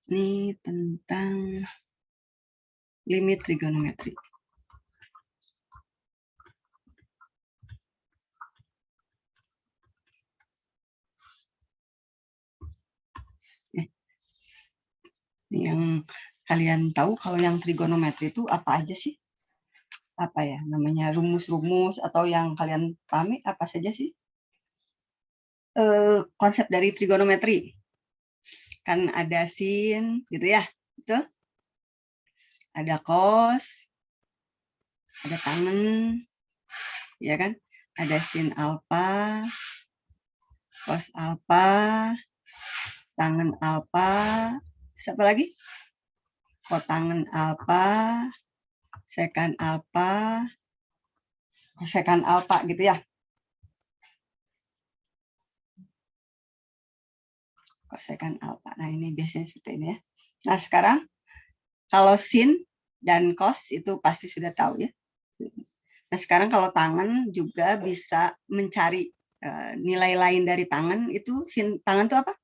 Ini tentang limit trigonometri. Ini yang kalian tahu kalau yang trigonometri itu apa aja sih? Apa ya namanya, rumus-rumus atau yang kalian pahami apa saja sih? Konsep dari trigonometri. Kan ada sin gitu ya. Betul? Ada cos, ada tangen, ya kan? Ada sin alfa, cos alfa, tangen alfa, siapa lagi? Kotangen alfa, sekan alfa, kosekan alfa gitu ya. Kosekan alfa. Nah, ini biasanya seperti ini ya. Nah, sekarang kalau sin dan cos itu pasti sudah tahu ya. Nah, sekarang kalau tangen juga bisa mencari nilai lain dari tangen itu. Sin tangen itu apa?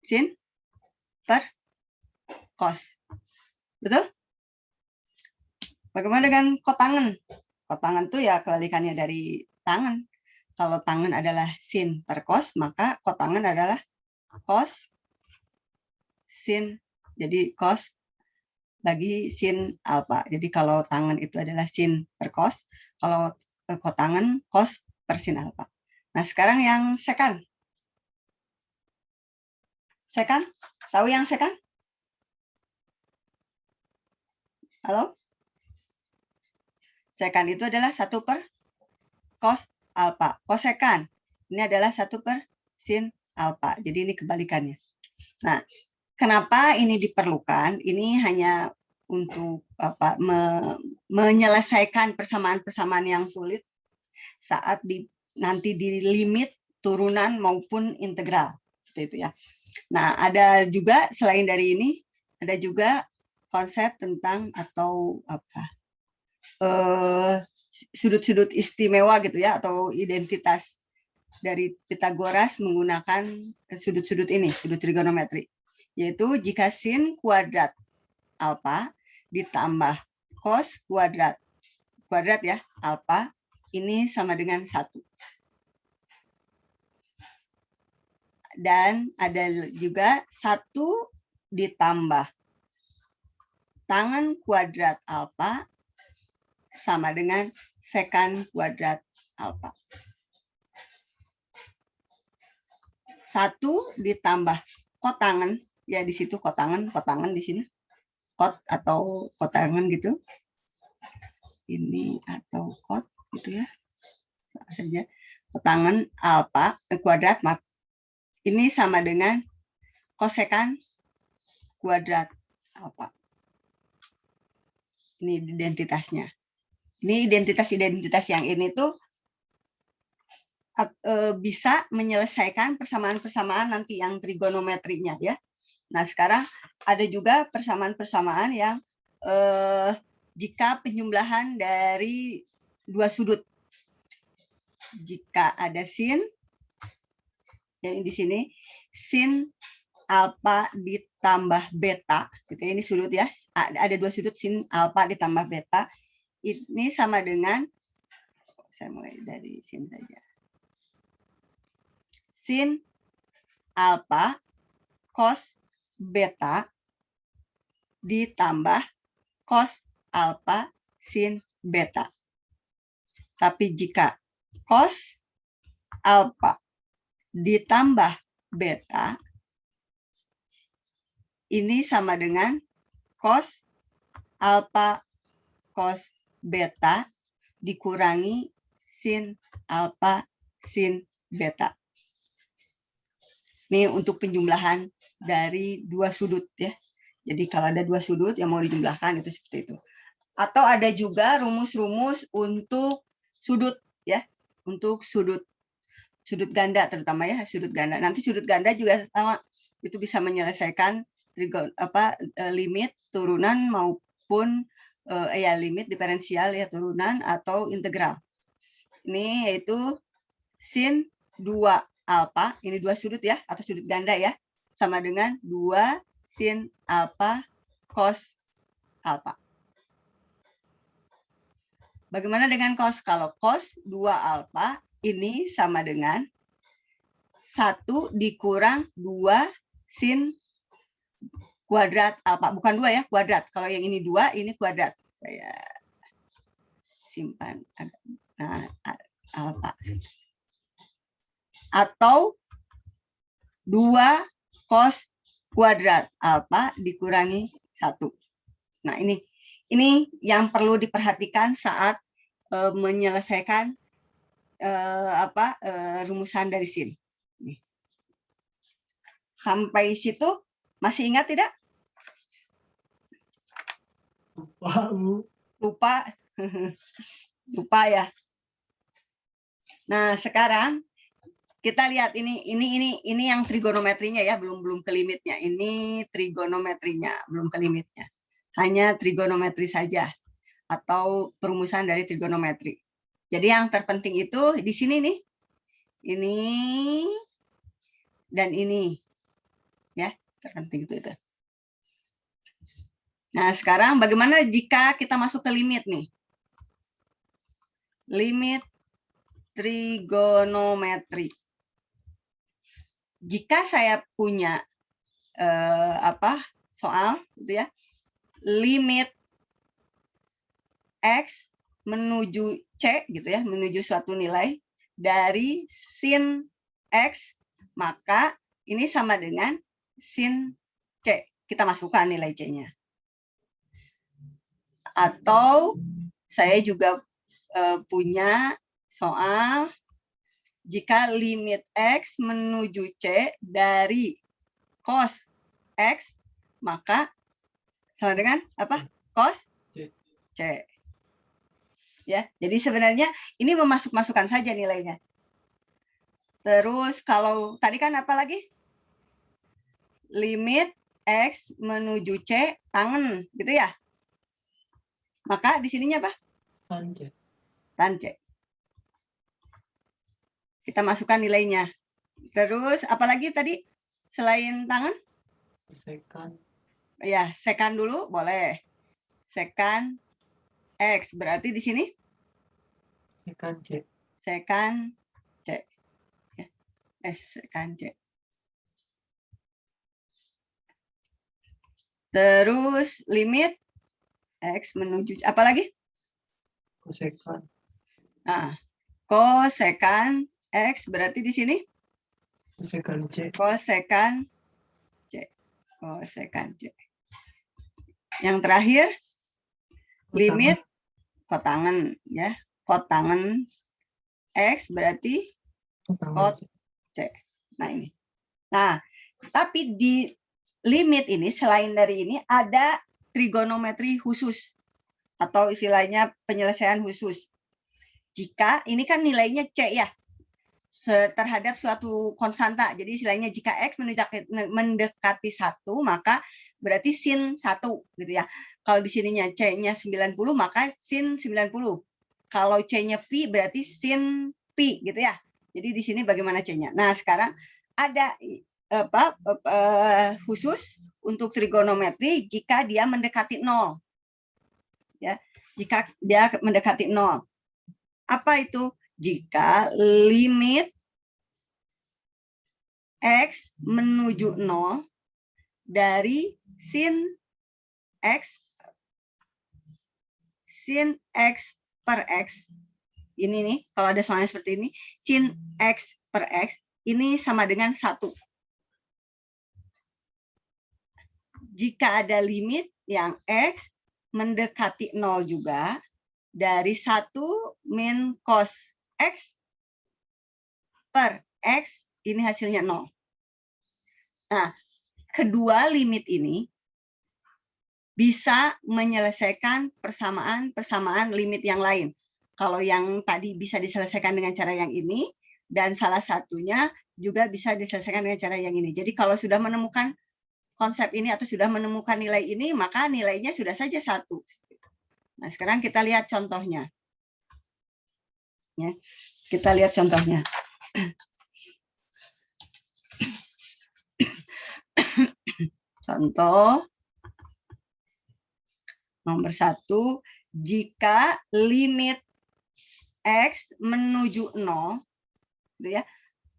Sin per cos. Betul? Bagaimana dengan kotangen? Kotangen itu ya kebalikannya dari tangen. Kalau tangen adalah sin per cos, maka kotangen adalah cos sin. Jadi cos bagi sin alfa. Jadi kalau tangen itu adalah sin per cos, kalau kotangen cos per sin alfa. Nah, sekarang yang sekan. Sekan? Tahu yang sekan? Halo? Sekan itu adalah 1 per cos alfa. Kosekan ini adalah 1 per sin alfa. Jadi ini kebalikannya. Nah, kenapa ini diperlukan? Ini hanya untuk menyelesaikan persamaan-persamaan yang sulit saat nanti di limit turunan maupun integral. Seperti itu ya. Nah, ada juga selain dari ini, ada juga konsep tentang atau sudut-sudut istimewa gitu ya, atau identitas dari Pitagoras menggunakan sudut-sudut ini, sudut trigonometri, yaitu jika sin kuadrat alfa ditambah cos kuadrat ya alfa ini sama dengan 1. Dan ada juga 1 ditambah tangen kuadrat alfa sama dengan sekan kuadrat alfa. 1 ditambah kotangen, ya di situ kotangen di sini. Kot atau kotangen gitu. Ini atau kot gitu ya. Saja. Kotangen alfa kuadrat, maaf. Ini sama dengan kosekan kuadrat alfa. Ini identitasnya. Ini identitas yang ini tuh bisa menyelesaikan persamaan-persamaan nanti yang trigonometrinya ya. Nah, sekarang ada juga persamaan-persamaan yang jika penjumlahan dari 2 sudut. Jika ada sin, yang di sini, sin alfa ditambah beta, gitu. Ini sudut ya, ada 2 sudut sin alfa ditambah beta, ini sama dengan, saya mulai dari sin saja, sin alfa cos beta ditambah cos alfa sin beta. Tapi jika cos alfa ditambah beta, ini sama dengan cos alfa cos beta dikurangi sin alfa sin beta. Ini untuk penjumlahan dari 2 sudut ya. Jadi kalau ada 2 sudut yang mau dijumlahkan itu seperti itu. Atau ada juga rumus-rumus untuk sudut ya, untuk sudut ganda terutama ya, sudut ganda. Nanti sudut ganda juga sama, itu bisa menyelesaikan limit turunan maupun ya limit diferensial ya turunan atau integral. Ini yaitu sin 2 alfa, ini 2 sudut ya, atau sudut ganda ya. sama dengan 2 sin alfa cos alfa. Bagaimana dengan cos? Kalau cos 2 alfa ini sama dengan 1 dikurang 2 sin kuadrat alfa. Bukan 2 ya, kuadrat. Kalau yang ini 2, ini kuadrat. Saya simpan. Nah, alfa. Atau 2 cos kuadrat alfa dikurangi 1. Nah, ini yang perlu diperhatikan saat menyelesaikan rumusan dari sin. Sampai situ masih ingat tidak? Lupa. Lupa ya. Nah, sekarang kita lihat ini yang trigonometrinya ya, belum ke limitnya. Ini trigonometrinya, belum ke limitnya. Hanya trigonometri saja atau perumusan dari trigonometri. Jadi yang terpenting itu di sini nih. Ini dan ini. Ya, terpenting itu. Nah, sekarang bagaimana jika kita masuk ke limit nih? Limit trigonometri. Jika saya punya soal gitu ya, limit x menuju c gitu ya, menuju suatu nilai dari sin x, maka ini sama dengan sin c. Kita masukkan nilai c-nya. Atau saya juga punya soal jika limit x menuju c dari cos x, maka sama dengan apa? Cos c. Ya, jadi sebenarnya ini memasuk-masukkan saja nilainya. Terus kalau tadi kan apa lagi? Limit x menuju c tangen, gitu ya? Maka di sininya apa? Tan c. Tan c. Kita masukkan nilainya. Terus apalagi tadi selain tangan? Sekan. Ya, sekan dulu boleh. Sekan x berarti di sini? Sekan c. Sekan c. Ya. Sekan c. Terus limit x menuju apa lagi? Kosekan. Nah, kosekan x berarti di sini? Kosekan c. Kosekan c. Kosekan c. Yang terakhir limit kotangen ya. Kotangen x berarti kot c. Nah, ini. Nah, tapi di limit ini selain dari ini ada trigonometri khusus atau istilahnya penyelesaian khusus. Jika ini kan nilainya c ya terhadap suatu konstanta. Jadi istilahnya jika x mendekati 1 maka berarti sin 1 gitu ya. Kalau di sininya c-nya 90 maka sin 90. Kalau c-nya pi berarti sin pi gitu ya. Jadi di sini bagaimana c-nya. Nah, sekarang ada khusus untuk trigonometri jika dia mendekati 0. Ya, jika dia mendekati 0. Apa itu? Jika limit x menuju 0 dari sin x per x. Ini nih, kalau ada soalnya seperti ini, sin x per x ini sama dengan 1. Jika ada limit yang x mendekati 0 juga, dari 1 min cos x per x, ini hasilnya 0. Nah, kedua limit ini bisa menyelesaikan persamaan limit yang lain. Kalau yang tadi bisa diselesaikan dengan cara yang ini, dan salah satunya juga bisa diselesaikan dengan cara yang ini. Jadi kalau sudah menemukan konsep ini atau sudah menemukan nilai ini, maka nilainya sudah saja 1. Nah, sekarang kita lihat contohnya. Ya, kita lihat contohnya. Contoh nomor 1, jika limit X menuju 0, gitu ya,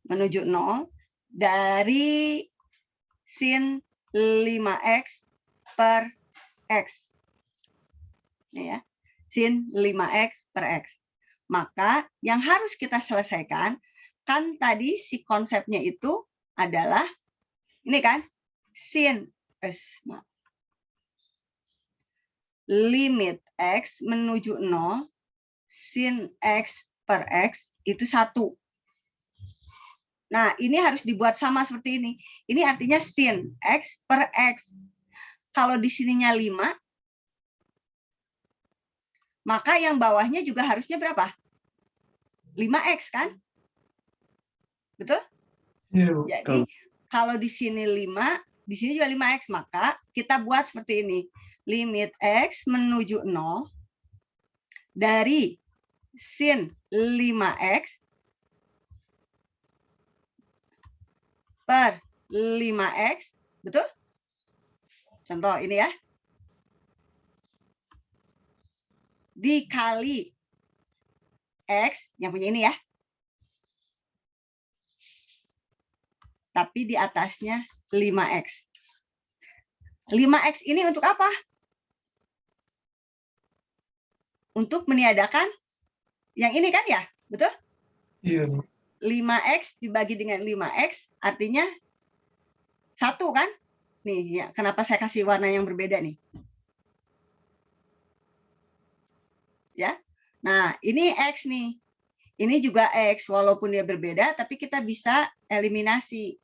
menuju 0 dari sin 5X per X. Ini ya, sin 5X per X. Maka yang harus kita selesaikan, kan tadi si konsepnya itu adalah, ini kan, sin limit X menuju 0, sin X per X itu 1. Nah, ini harus dibuat sama seperti ini. Ini artinya sin X per X. Kalau di sininya 5, maka yang bawahnya juga harusnya berapa? 5X kan? Betul? Iya, Jadi, kalau di sini 5, di sini juga 5X. Maka kita buat seperti ini. Limit X menuju 0 dari sin 5X per 5X. Betul? Contoh ini ya. Dikali X, yang punya ini ya. Tapi di atasnya 5X. 5X ini untuk apa? Untuk meniadakan yang ini kan ya? Betul? Iya. 5X dibagi dengan 5X artinya 1 kan? Nih, ya, kenapa saya kasih warna yang berbeda nih? Ya. Nah, ini X nih. Ini juga X, walaupun dia berbeda, tapi kita bisa eliminasi.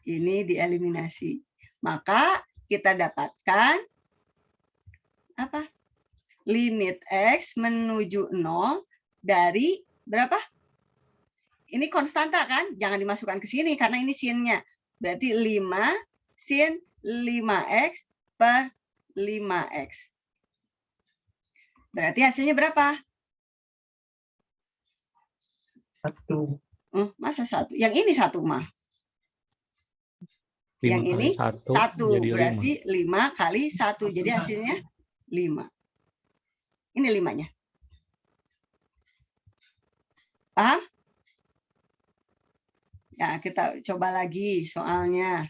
Ini dieliminasi. Maka kita dapatkan apa? Limit X menuju 0 dari berapa? Ini konstanta kan? Jangan dimasukkan ke sini karena ini sinnya. Berarti 5 sin 5X per 5X. Berarti hasilnya berapa? 1. Masa 1? Yang ini 1 mah. Yang ini 1. Berarti 5 kali 1. Jadi hasilnya 5. Ini 5-nya. Paham? Ya, kita coba lagi soalnya.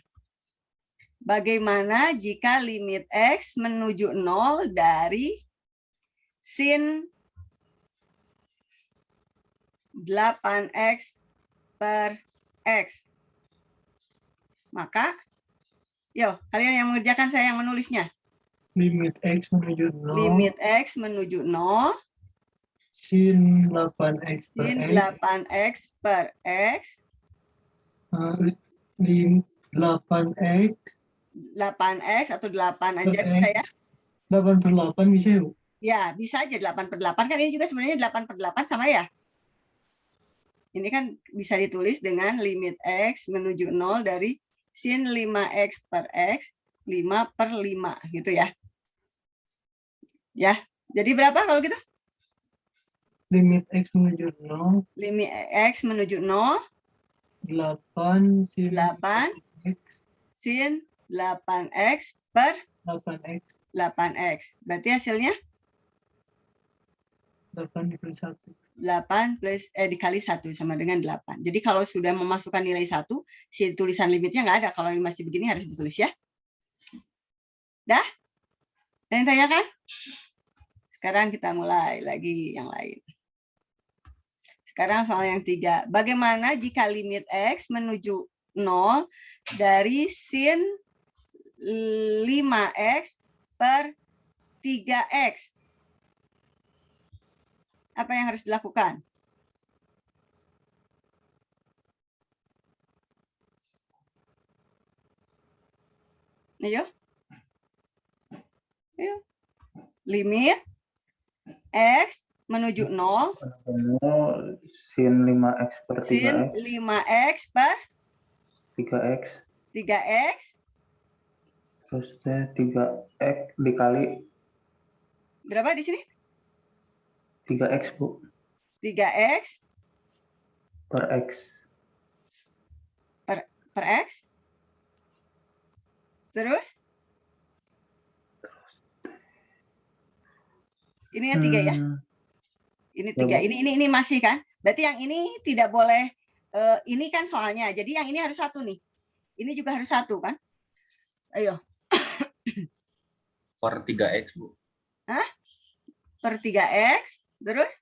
Bagaimana jika limit X menuju 0 dari sin 8X per X? Maka, yuk, kalian yang mengerjakan, saya yang menulisnya. Limit X menuju 0. Limit X menuju 0. Sin 8X per Sin X. 8X per X. 8X. 8X atau 8 aja bisa ya. 8 per 8 bisa ya? Ya, bisa aja 8 per 8. Kan ini juga sebenarnya 8 per 8 sama ya. Ini kan bisa ditulis dengan limit X menuju 0 dari sin 5X per X, 5 per 5 gitu ya. Ya, jadi berapa kalau gitu? Limit X menuju 0. Limit X menuju 0. 8 sin 8 X. Sin 8X per 8X. 8X. Berarti hasilnya? 8 dikali 1. 8 plus dikali 1 sama dengan 8. Jadi kalau sudah memasukkan nilai 1, si tulisan limitnya nggak ada. Kalau masih begini harus ditulis ya. Dah? Ada yang tanyakan? Sekarang kita mulai lagi yang lain. Sekarang soal yang 3. Bagaimana jika limit X menuju 0 dari sin 5X per 3X? Apa yang harus dilakukan? Ayo. Ayo. Limit X menuju 0. Sin 5X per 3X. Sin 5X per 3X. 3X. Terus 3X dikali. Berapa di sini? 3X, Bu. 3X. Per X. Per X. Terus? Ini yang 3 ya? Ini Ya, 3. Bu. Ini masih kan? Berarti yang ini tidak boleh, ini kan soalnya. Jadi yang ini harus 1 nih. Ini juga harus 1 kan? Ayo. Per 3X, Bu. Hah? Per 3X. Terus?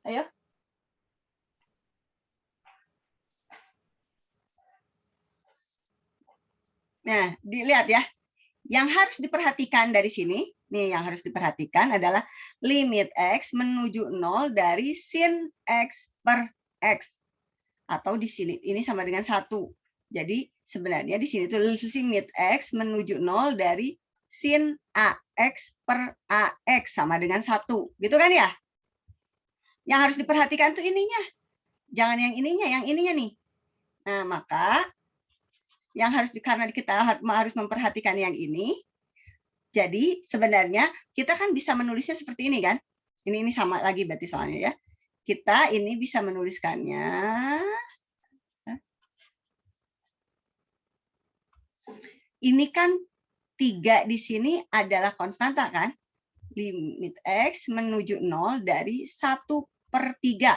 Ayo. Nah, dilihat ya. Yang harus diperhatikan dari sini, nih yang harus diperhatikan adalah limit X menuju 0 dari sin X per X. Atau di sini, ini sama dengan 1. Jadi sebenarnya di sini itu limit X menuju 0 dari sin AX per AX sama dengan 1. Gitu kan ya? Yang harus diperhatikan tuh ininya. Jangan yang ininya nih. Nah, maka yang harus karena kita harus memperhatikan yang ini. Jadi sebenarnya kita kan bisa menulisnya seperti ini kan? Ini sama lagi berarti soalnya ya. Kita ini bisa menuliskannya. Ini kan 3 di sini adalah konstanta kan? Limit X menuju 0 dari 1/3.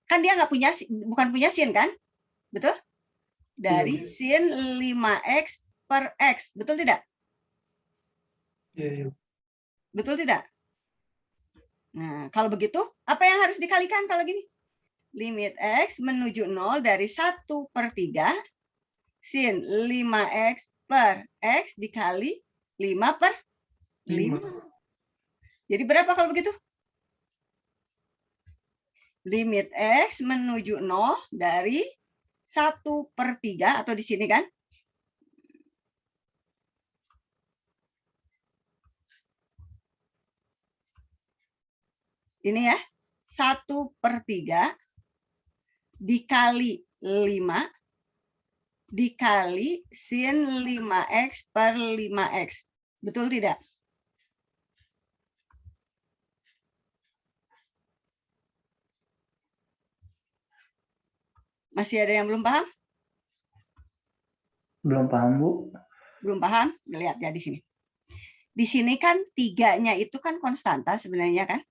Kan dia nggak punya, bukan punya sin kan? Betul? Dari sin 5X per X. Betul tidak? Iya. Betul tidak? Nah, kalau begitu, apa yang harus dikalikan kalau gini? Limit X menuju 0 dari 1/3 sin 5X per X dikali 5/5. Jadi berapa kalau begitu? Limit X menuju 0 dari 1/3 atau di sini kan? Ini ya, 1/3 dikali 5 dikali sin 5X per 5X. Betul tidak? Masih ada yang belum paham? Belum paham, Bu. Belum paham? Lihat ya di sini. Di sini kan 3-nya itu kan konstanta sebenarnya kan?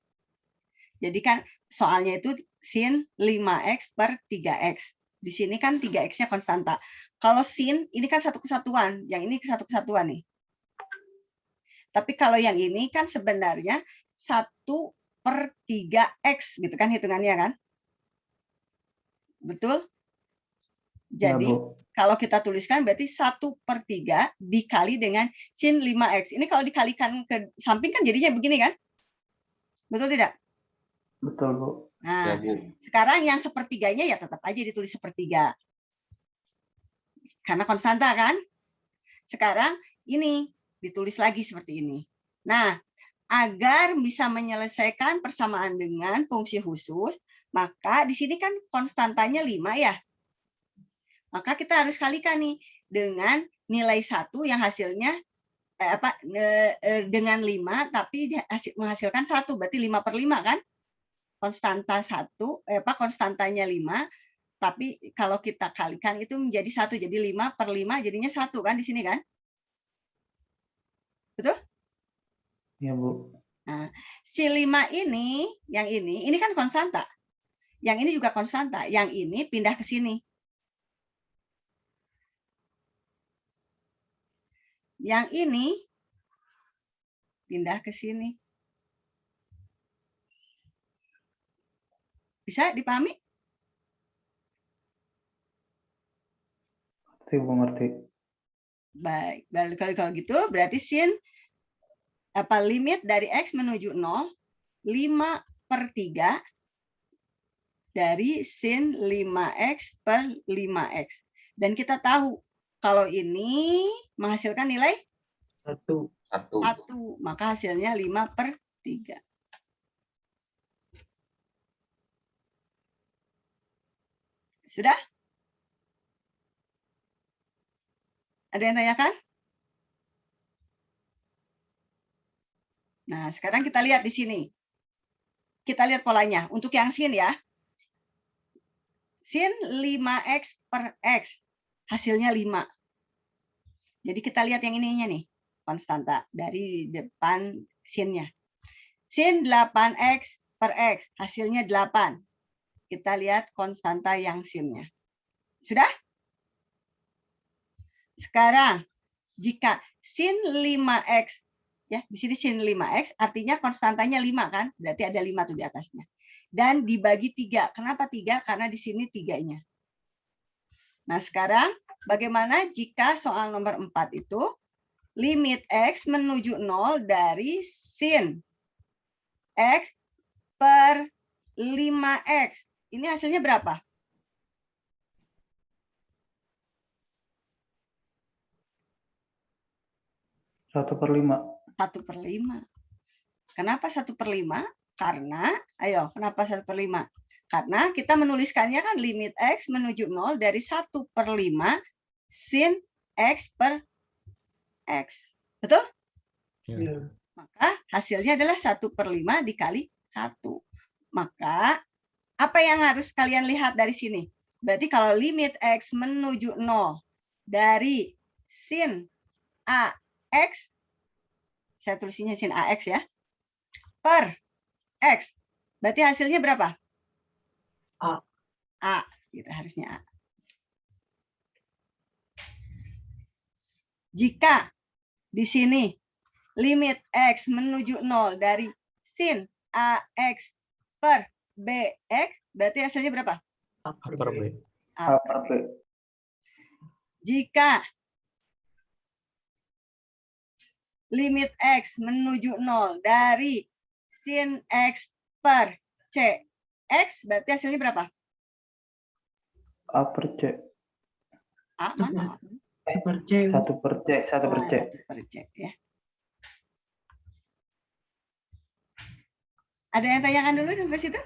Jadi kan soalnya itu sin 5X per 3X. Di sini kan 3X-nya konstanta. Kalau sin, ini kan satu kesatuan. Yang ini satu kesatuan nih. Tapi kalau yang ini kan sebenarnya 1/3X gitu kan hitungannya kan? Betul? Jadi Ya, Bu. kalau kita tuliskan berarti 1/3 dikali dengan sin 5X. Ini kalau dikalikan ke samping kan jadinya begini kan? Betul tidak? Betul, Bu. Nah, Ya, Bu. sekarang yang sepertiganya ya tetap aja ditulis sepertiga. Karena konstanta kan? Sekarang ini ditulis lagi seperti ini. Nah, agar bisa menyelesaikan persamaan dengan fungsi khusus, maka di sini kan konstantanya 5 ya. Maka kita harus kalikan nih dengan nilai 1 yang hasilnya dengan 5 tapi menghasilkan 1, berarti 5/5 kan? Konstanta 1, konstantanya 5, tapi kalau kita kalikan itu menjadi 1, jadi 5/5 jadinya 1 kan di sini kan? Betul? Ya, Bu. Nah, si 5 ini, yang ini kan konstanta. Yang ini juga konstanta. Yang ini pindah ke sini. Yang ini pindah ke sini. Bisa dipahami? Ngerti, Bu, ngerti. Baik, kalau gitu berarti sin limit dari X menuju 0, 5/3 dari sin 5X per 5X. Dan kita tahu kalau ini menghasilkan nilai 1. 1, maka hasilnya 5/3. Sudah? Ada yang tanyakan? Nah, sekarang kita lihat di sini. Kita lihat polanya. Untuk yang sin ya. Sin 5x per x. Hasilnya 5. Jadi kita lihat yang ininya nih. Konstanta dari depan sinnya. Sin 8x per x. Hasilnya 8. Kita lihat konstanta yang sinnya. Sudah? Sekarang, jika sin 5x, ya di sini sin 5x, artinya konstantanya 5 kan? Berarti ada 5 tuh di atasnya. Dan dibagi 3. Kenapa 3? Karena di sini 3-nya. Nah, sekarang bagaimana jika soal nomor 4 itu limit x menuju 0 dari sin x per 5x. Ini hasilnya berapa? Satu per 5. 1/5. Kenapa 1/5? Karena, ayo, kenapa 1/5? Karena kita menuliskannya kan limit x menuju 0 dari 1/5 sin x per x. Betul? Ya. Maka hasilnya adalah 1/5 dikali 1. Maka apa yang harus kalian lihat dari sini? Berarti kalau limit x menuju 0 dari sin ax, saya tulisnya sin ax ya, per x. Berarti hasilnya berapa? A. A. Gitu, harusnya A. Jika di sini limit x menuju 0 dari sin ax per bx, berarti hasilnya berapa? A per Per B. B. A per B. Jika limit x menuju 0 dari sin x per cx, berarti hasilnya berapa? A per C. A mana? Per C. 1 per C. 1 per C. 1 per C ya. Ada yang tanyakan dulu sampai situ?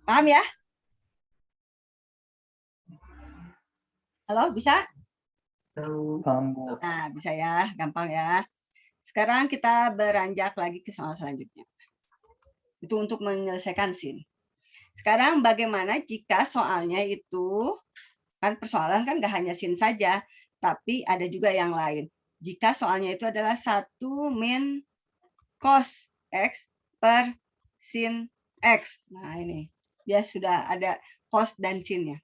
Paham ya? Halo, bisa? Tahu. Paham, Bu. Nah, bisa ya, gampang ya. Sekarang kita beranjak lagi ke soal selanjutnya. Itu untuk menyelesaikan sin. Sekarang bagaimana jika soalnya itu, kan persoalan kan nggak hanya sin saja, tapi ada juga yang lain. Jika soalnya itu adalah 1 min cos x per sin x. Nah ini, dia sudah ada cos dan sinnya.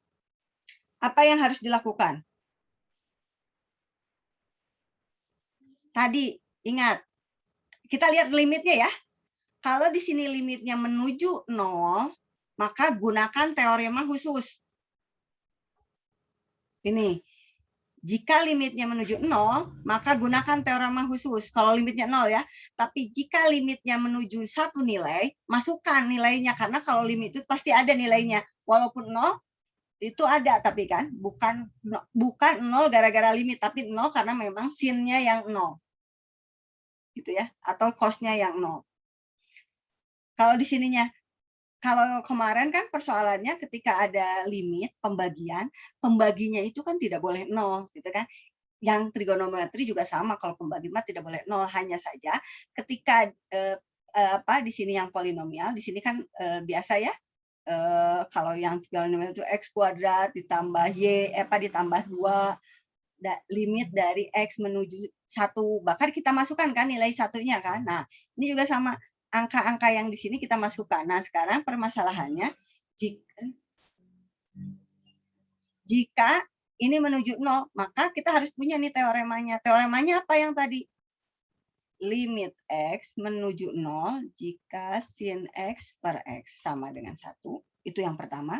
Apa yang harus dilakukan? Tadi, ingat, kita lihat limitnya ya. Kalau di sini limitnya menuju 0, maka gunakan teorema khusus. Ini, jika limitnya menuju 0, maka gunakan teorema khusus. Kalau limitnya 0 ya. Tapi jika limitnya menuju 1 nilai, masukkan nilainya. Karena kalau limit itu pasti ada nilainya. Walaupun 0, itu ada tapi kan. Bukan 0 gara-gara limit, tapi 0 karena memang sinnya yang 0. Gitu ya. Atau cosnya yang 0. Kalau di sininya, kalau kemarin kan persoalannya ketika ada limit pembagian, pembaginya itu kan tidak boleh 0, gitu kan. Yang trigonometri juga sama, kalau pembagi mah tidak boleh 0, hanya saja ketika di sini yang polinomial, di sini kan biasa ya, kalau yang trigonometri itu x kuadrat ditambah y ditambah 2, limit dari x menuju 1, bahkan kita masukkan kan nilai satunya kan. Nah, ini juga sama, angka-angka yang di sini kita masukkan. Nah, sekarang permasalahannya jika ini menuju 0, maka kita harus punya nih teoremanya. Teoremanya apa yang tadi? Limit x menuju 0 jika sin x per x sama dengan 1. Itu yang pertama.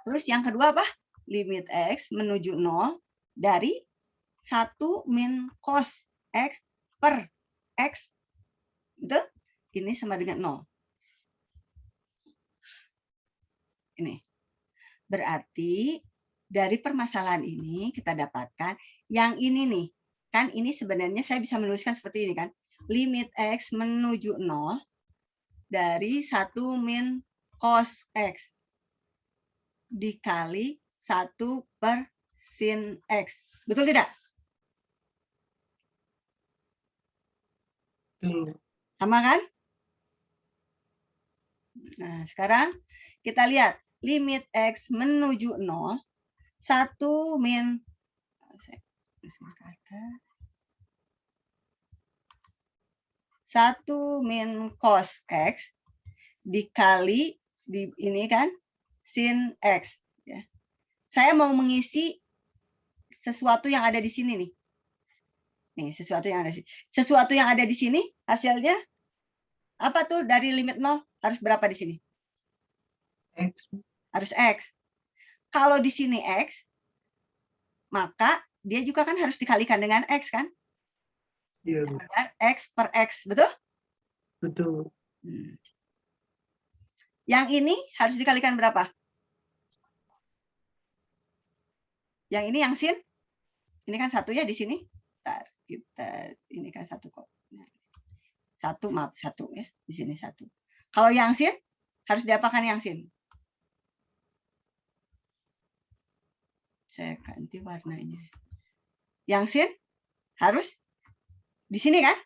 Terus yang kedua apa? Limit x menuju 0 dari 1 min cos x per x. Itu ini sama dengan 0. Ini. Berarti dari permasalahan ini kita dapatkan yang ini nih. Kan ini sebenarnya saya bisa menuliskan seperti ini kan. Limit x menuju 0 dari 1 min cos x dikali 1 per sin x. Betul tidak? Betul. Sama kan? Nah, sekarang kita lihat limit X menuju 0, 1 min 1 min cos X dikali di ini kan sin X. Ya. Saya mau mengisi sesuatu yang ada di sini nih. Nih, sesuatu yang ada di sini. Sesuatu yang ada di sini hasilnya apa tuh dari limit 0 harus berapa di sini? X. Harus X. Kalau di sini X, maka dia juga kan harus dikalikan dengan X kan? Iya, Agar X per X, betul? betul. Yang ini harus dikalikan berapa? Yang ini yang sin? Ini kan satu ya di sini. Bentar, kita ini kan satu kok. Satu, maaf, satu ya. Di sini satu. Kalau yang sin, harus diapakan yang sin? Saya ganti warnanya. Yang sin harus di sini kan?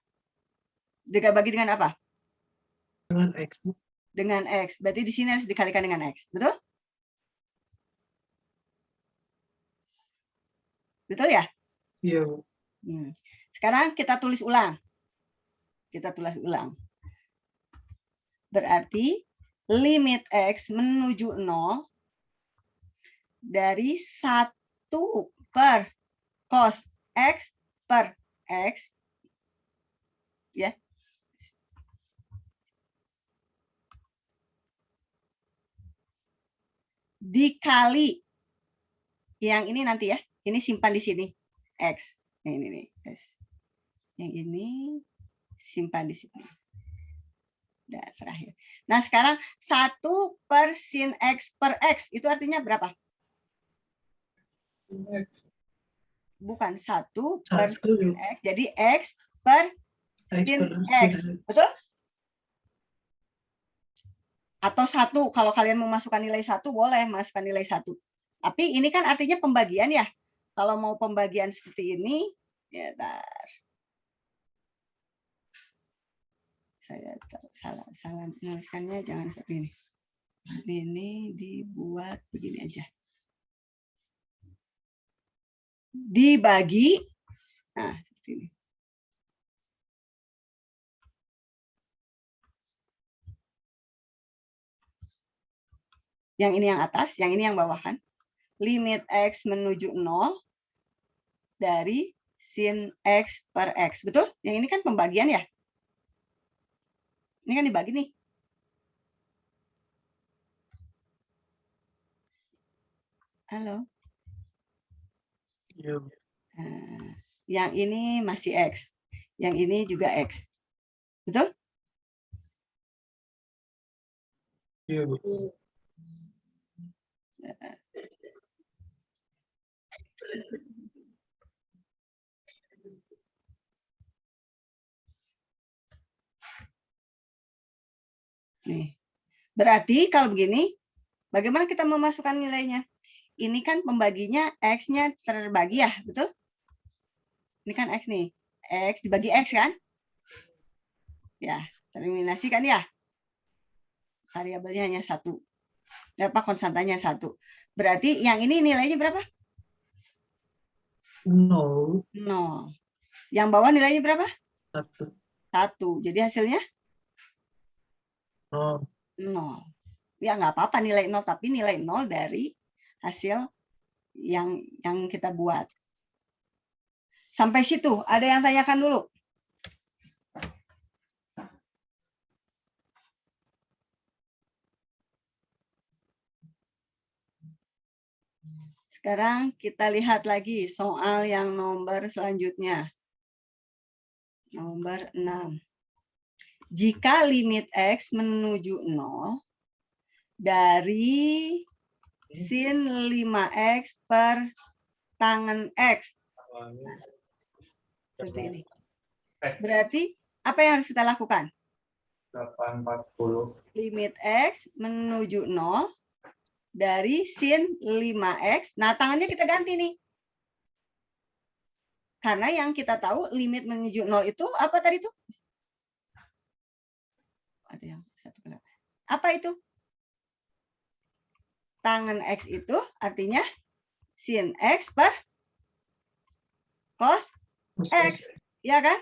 Dibagi dengan apa? Dengan X. Dengan X. Berarti di sini harus dikalikan dengan X. Betul? Betul ya? Iya. Sekarang kita tulis ulang. Kita tulis ulang. Berarti limit X menuju 0 dari 1 per cos X per X ya. Dikali yang ini nanti ya. Ini simpan di sini X. Yang ini nih, X. Yang ini simpan di sini. Udah terakhir. Nah, sekarang 1 per sin X per X itu artinya berapa? Bukan 1 per sin X. Jadi X per sin X. Betul? Atau 1. Kalau kalian mau masukkan nilai 1, boleh masukkan nilai 1. Tapi ini kan artinya pembagian ya. Kalau mau pembagian seperti ini, ya tar. Saya salah menuliskannya, jangan seperti ini. Ini dibuat begini aja. Dibagi, nah seperti ini. Yang ini yang atas, yang ini yang bawahan. Limit X menuju 0 dari sin X per X. Betul? Yang ini kan pembagian ya? Ini kan dibagi nih. Halo? Iya. Nah, yang ini masih X. Yang ini juga X. Betul? Iya, betul. Nih. Berarti kalau begini, bagaimana kita memasukkan nilainya? Ini kan pembaginya X-nya terbagi ya, betul? Ini kan X nih. X dibagi X kan? Ya, tereliminasi kan ya? Variabelnya hanya 1. Apa konstantanya 1. Berarti yang ini nilainya berapa? 0. 0. Yang bawah nilainya berapa? 1. 1. Jadi hasilnya? 0. 0. Ya nggak apa-apa nilai 0, tapi nilai 0 dari hasil yang kita buat. Sampai situ, ada yang tanyakan dulu? Sekarang kita lihat lagi soal yang nomor selanjutnya. Nomor 6. Jika limit X menuju 0 dari sin 5X per tangen X. Nah, seperti ini. Berarti apa yang harus kita lakukan? 840. Limit X menuju 0 dari sin 5X. Nah, tangannya kita ganti nih. Karena yang kita tahu limit menuju 0 itu apa tadi tuh? ada yang satu kelihatan. Apa itu? Tangen X itu artinya sin X per cos X. Ya kan?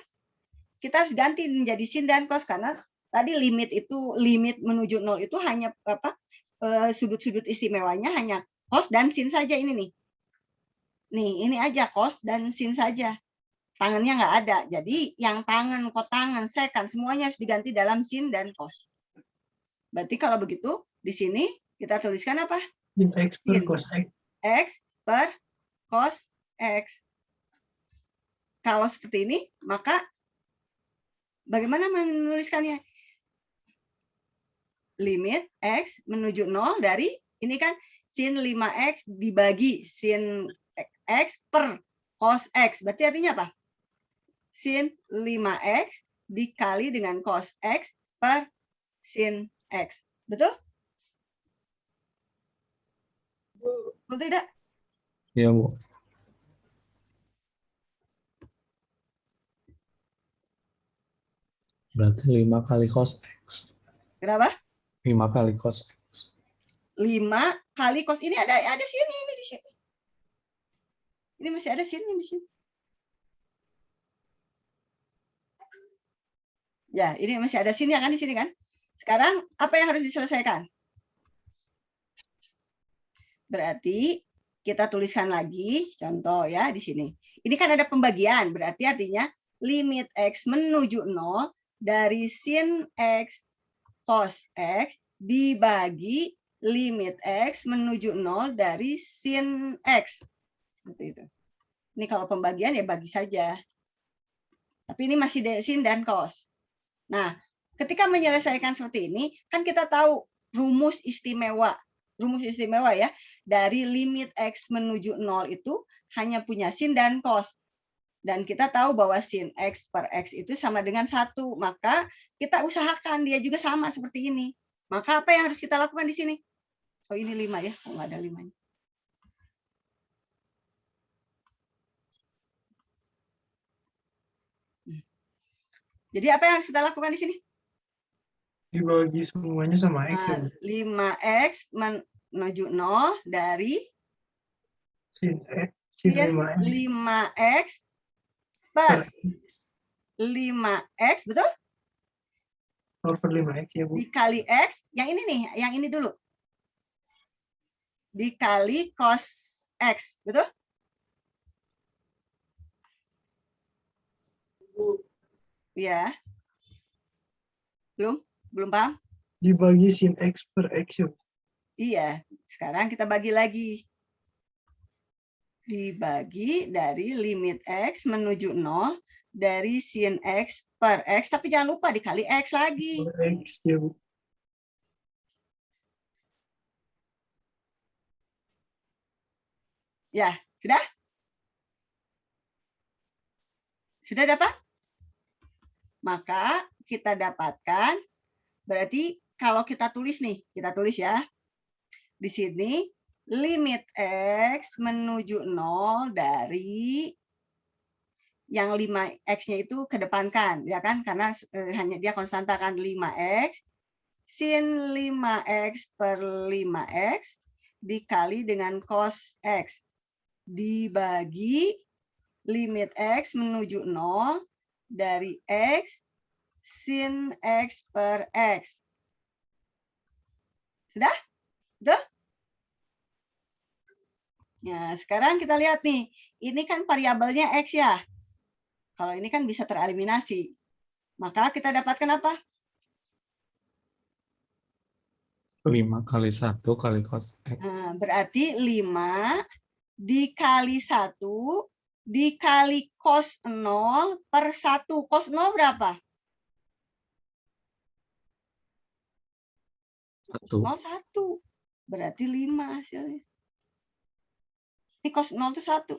Kita harus ganti menjadi sin dan cos karena tadi limit menuju 0 itu hanya sudut-sudut istimewanya hanya cos dan sin saja ini nih. Nih, ini aja cos dan sin saja. Tangannya nggak ada. Jadi yang tangan, kotangan, sekan semuanya harus diganti dalam sin dan cos. Berarti kalau begitu di sini kita tuliskan apa? Sin X per Sin cos X. X per cos X. Kalau seperti ini, maka bagaimana menuliskannya? Limit X menuju 0 dari, ini kan sin 5X dibagi sin X per cos X. Berarti artinya apa? Sin 5X dikali dengan cos X per sin X. Betul? Betul tidak? Iya, Bu. Berarti 5 kali cos X. Kenapa? 5 kali cos X. 5 kali cos ini ada sini ini di sini. Ini masih ada sini di sini. Ya, ini masih ada sini kan di sini kan? Sekarang apa yang harus diselesaikan? Berarti kita tuliskan lagi contoh ya di sini. Ini kan ada pembagian, berarti artinya limit X menuju 0 dari sin X cos X dibagi limit X menuju 0 dari sin X. Seperti itu. Ini kalau pembagian ya bagi saja. Tapi ini masih sin dan cos. Nah, ketika menyelesaikan seperti ini, kan kita tahu rumus istimewa. Rumus istimewa ya, dari limit X menuju 0 itu hanya punya sin dan cos. Dan kita tahu bahwa sin X per X itu sama dengan 1. Maka kita usahakan dia juga sama seperti ini. Maka apa yang harus kita lakukan di sini? Oh ini 5 ya, oh, nggak ada 5-nya. Jadi apa yang harus kita lakukan di sini? Dibagi semuanya sama X. Ya, 5X menuju 0 dari sin X. Sin 5X 5X per 5X, betul? per 5X ya, Bu. Dikali X, yang ini nih, yang ini dulu. Dikali cos X, betul? Ya. Belum paham? Dibagi sin X per X. Ya. Iya, sekarang kita bagi lagi. Dibagi dari limit X menuju 0 dari sin X per X, tapi jangan lupa dikali X lagi. Per X ya, Bu. Ya, sudah? Sudah dapat? Maka kita dapatkan, berarti kalau kita tulis nih, kita tulis ya. Di sini limit X menuju 0 dari yang 5X-nya itu kedepankan, ya kan? Karena hanya dia konstanta kan 5X, sin 5X per 5X dikali dengan cos X dibagi limit X menuju 0 dari X sin X per X. Sudah? Betul? Nah, sekarang kita lihat nih. Ini kan variabelnya X ya. Kalau ini kan bisa tereliminasi. Maka kita dapatkan apa? 5 kali 1 kali cos X. Nah, berarti 5 dikali 1 dikali cos 0 per 1. Cos 0 berapa? 1. 0, 1. Berarti 5 hasilnya. Ini cos 0 itu 1.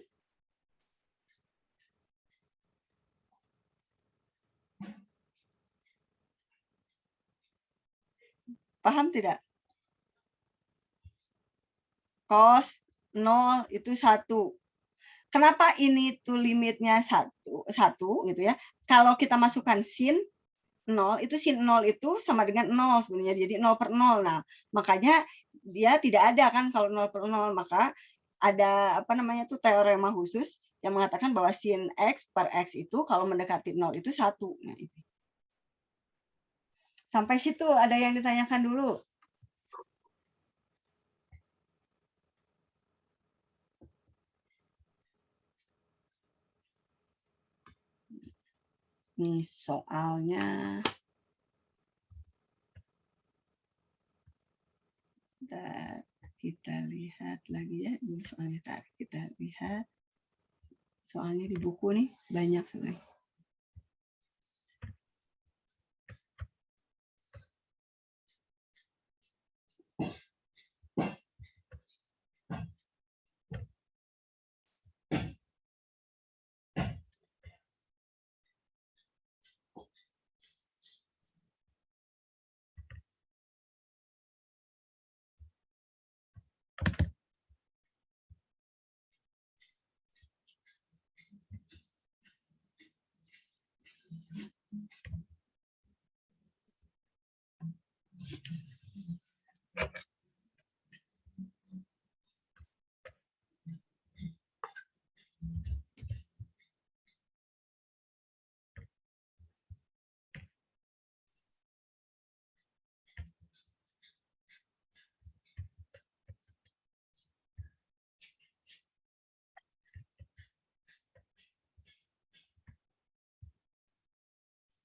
Paham tidak? Cos 0 itu 1. Kenapa ini tuh limitnya 1 gitu ya? Kalau kita masukkan sin, 0 itu sin 0 itu sama dengan 0 sebenarnya. Jadi 0/0. Nah, makanya dia tidak ada kan kalau 0/0, maka ada apa namanya tuh teorema khusus yang mengatakan bahwa sin X per X itu kalau mendekati 0 itu 1. Nah, itu. Sampai situ ada yang ditanyakan dulu? Nih soalnya. Kita lihat lagi ya. Ini soalnya kita lihat. Soalnya di buku nih banyak sebenarnya.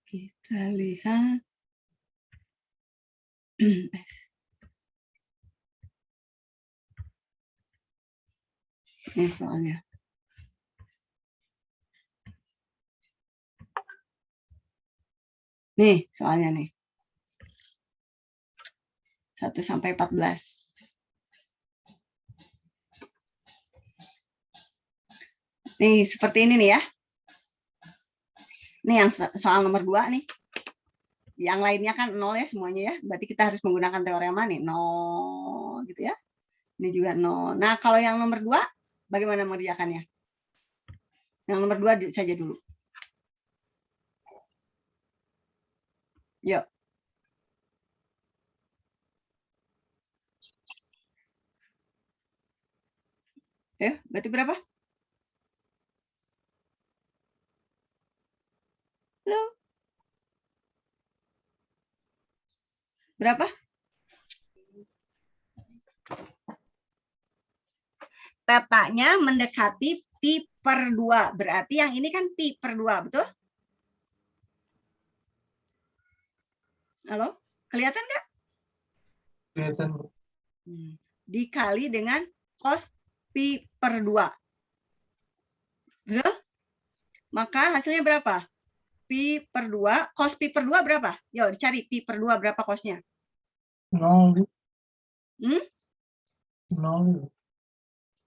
Kita lihat. Ini soalnya. Nih soalnya nih. 1 sampai 14. Nih seperti ini nih ya. Nih yang soal nomor 2 nih. Yang lainnya kan 0 ya semuanya ya. Berarti kita harus menggunakan teorema nih. 0 gitu ya. Ini juga 0. Nah kalau yang nomor 2 bagaimana mengerjakannya? Yang nomor 2 saja dulu. Yuk. Berarti berapa? Halo? Berapa? Tetanya mendekati pi per 2. Berarti yang ini kan pi per 2, betul? Halo? Kelihatan nggak? Kelihatan. Dikali dengan cos pi per 2. Betul? Maka hasilnya berapa? Pi per 2. Cos pi per 2 berapa? Yuk dicari pi per 2 berapa cosnya? 0. 0.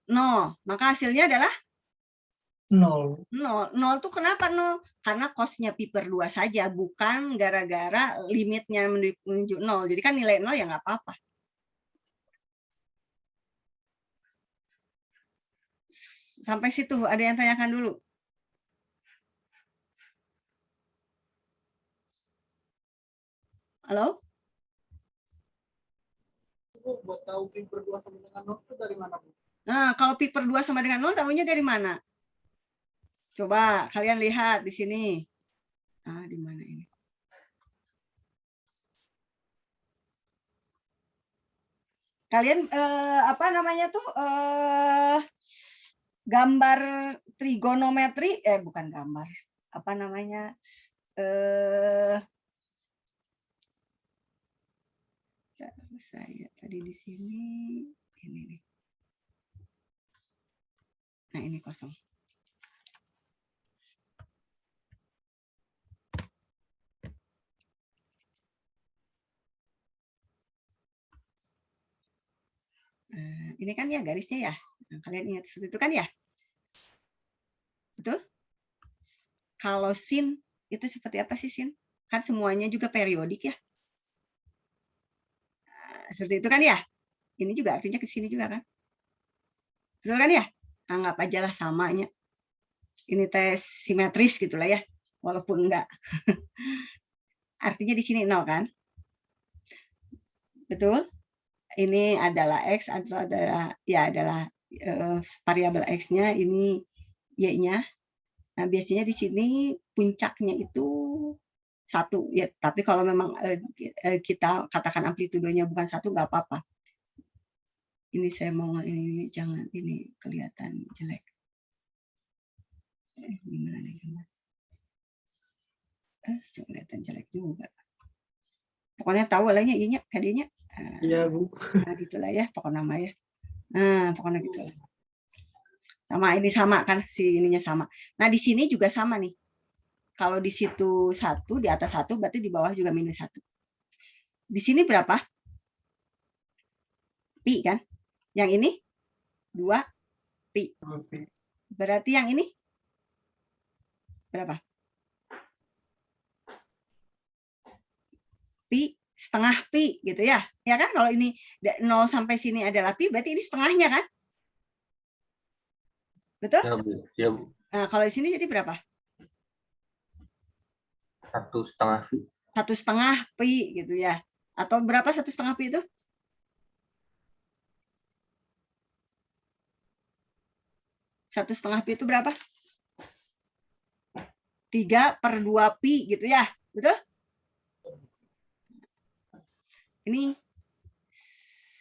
0. Maka hasilnya adalah 0. 0. 0 tuh kenapa 0? Karena cosnya pi per 2 saja, bukan gara-gara limitnya menuju 0. Jadi kan nilai 0 ya nggak apa-apa. Sampai situ ada yang tanyakan dulu. Halo? Buat tahu pi per 2 sama dengan 0 itu dari mana, Bu? Nah, kalau pi per 2 sama dengan 0 tahunya dari mana? Coba kalian lihat di sini. Di mana ini? Kalian apa namanya tuh gambar trigonometri bukan gambar. Apa namanya? Saya tadi di sini ini nih. Nah, ini kosong. Ini kan ya garisnya ya. Nah, kalian ingat seperti itu kan ya? Betul? Kalau sin itu seperti apa sih sin? Kan semuanya juga periodik ya. Seperti itu kan ya? Ini juga artinya ke sini juga kan? Betul kan ya? Anggap aja lah samanya. Ini tes simetris gitulah ya. Walaupun enggak. artinya di sini 0 kan? Betul? Ini adalah X atau adalah variabel X-nya, ini Y-nya. Nah, biasanya di sini puncaknya itu 1 ya, tapi kalau memang kita katakan amplitudenya bukan 1 nggak apa-apa. Ini saya mau ini jangan ini kelihatan jelek. Gimana nih? Kelihatan jelek juga. Pokoknya tahu lah ya inya kadinya. Iya, Bu. Nah, gitulah ya pokoknya nama ya. Nah, pokoknya gitu. Sama ini sama kan si ininya sama. Nah, di sini juga sama nih. Kalau di situ 1, di atas 1 berarti di bawah juga minus 1. Di sini berapa? Pi kan? Yang ini 2 pi. Oke. Berarti yang ini berapa? Pi setengah pi gitu ya. Ya kan kalau ini 0 sampai sini adalah pi berarti ini setengahnya kan? Betul? Ya, Bu. Ya, Bu. Nah, kalau di sini jadi berapa? 1,5 pi. 1,5 pi gitu ya. Atau berapa 1,5 pi itu? 1,5 pi itu berapa? 3/2 pi gitu ya. Betul? Ini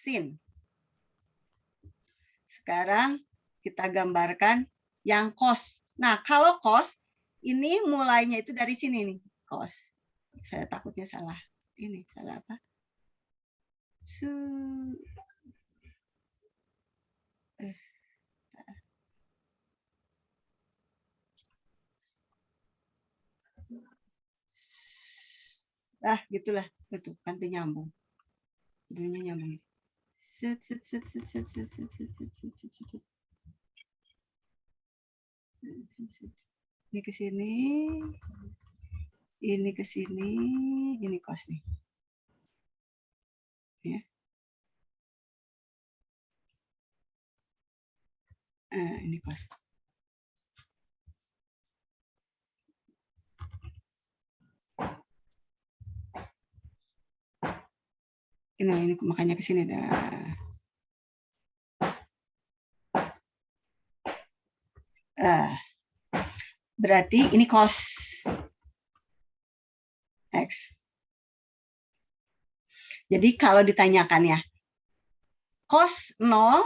sin. Sekarang kita gambarkan yang cos. Nah, kalau cos ini mulainya itu dari sini nih, cos. Saya takutnya salah. Ini salah apa? Gitulah. Betul, kan nyambung. Dunia nyambung. Set. Ini ke sini. Ini ke sini, ini cos nih. Ya. Ini cos. Ini makanya ke sini dah. Berarti ini cos X. Jadi kalau ditanyakan ya, cos 0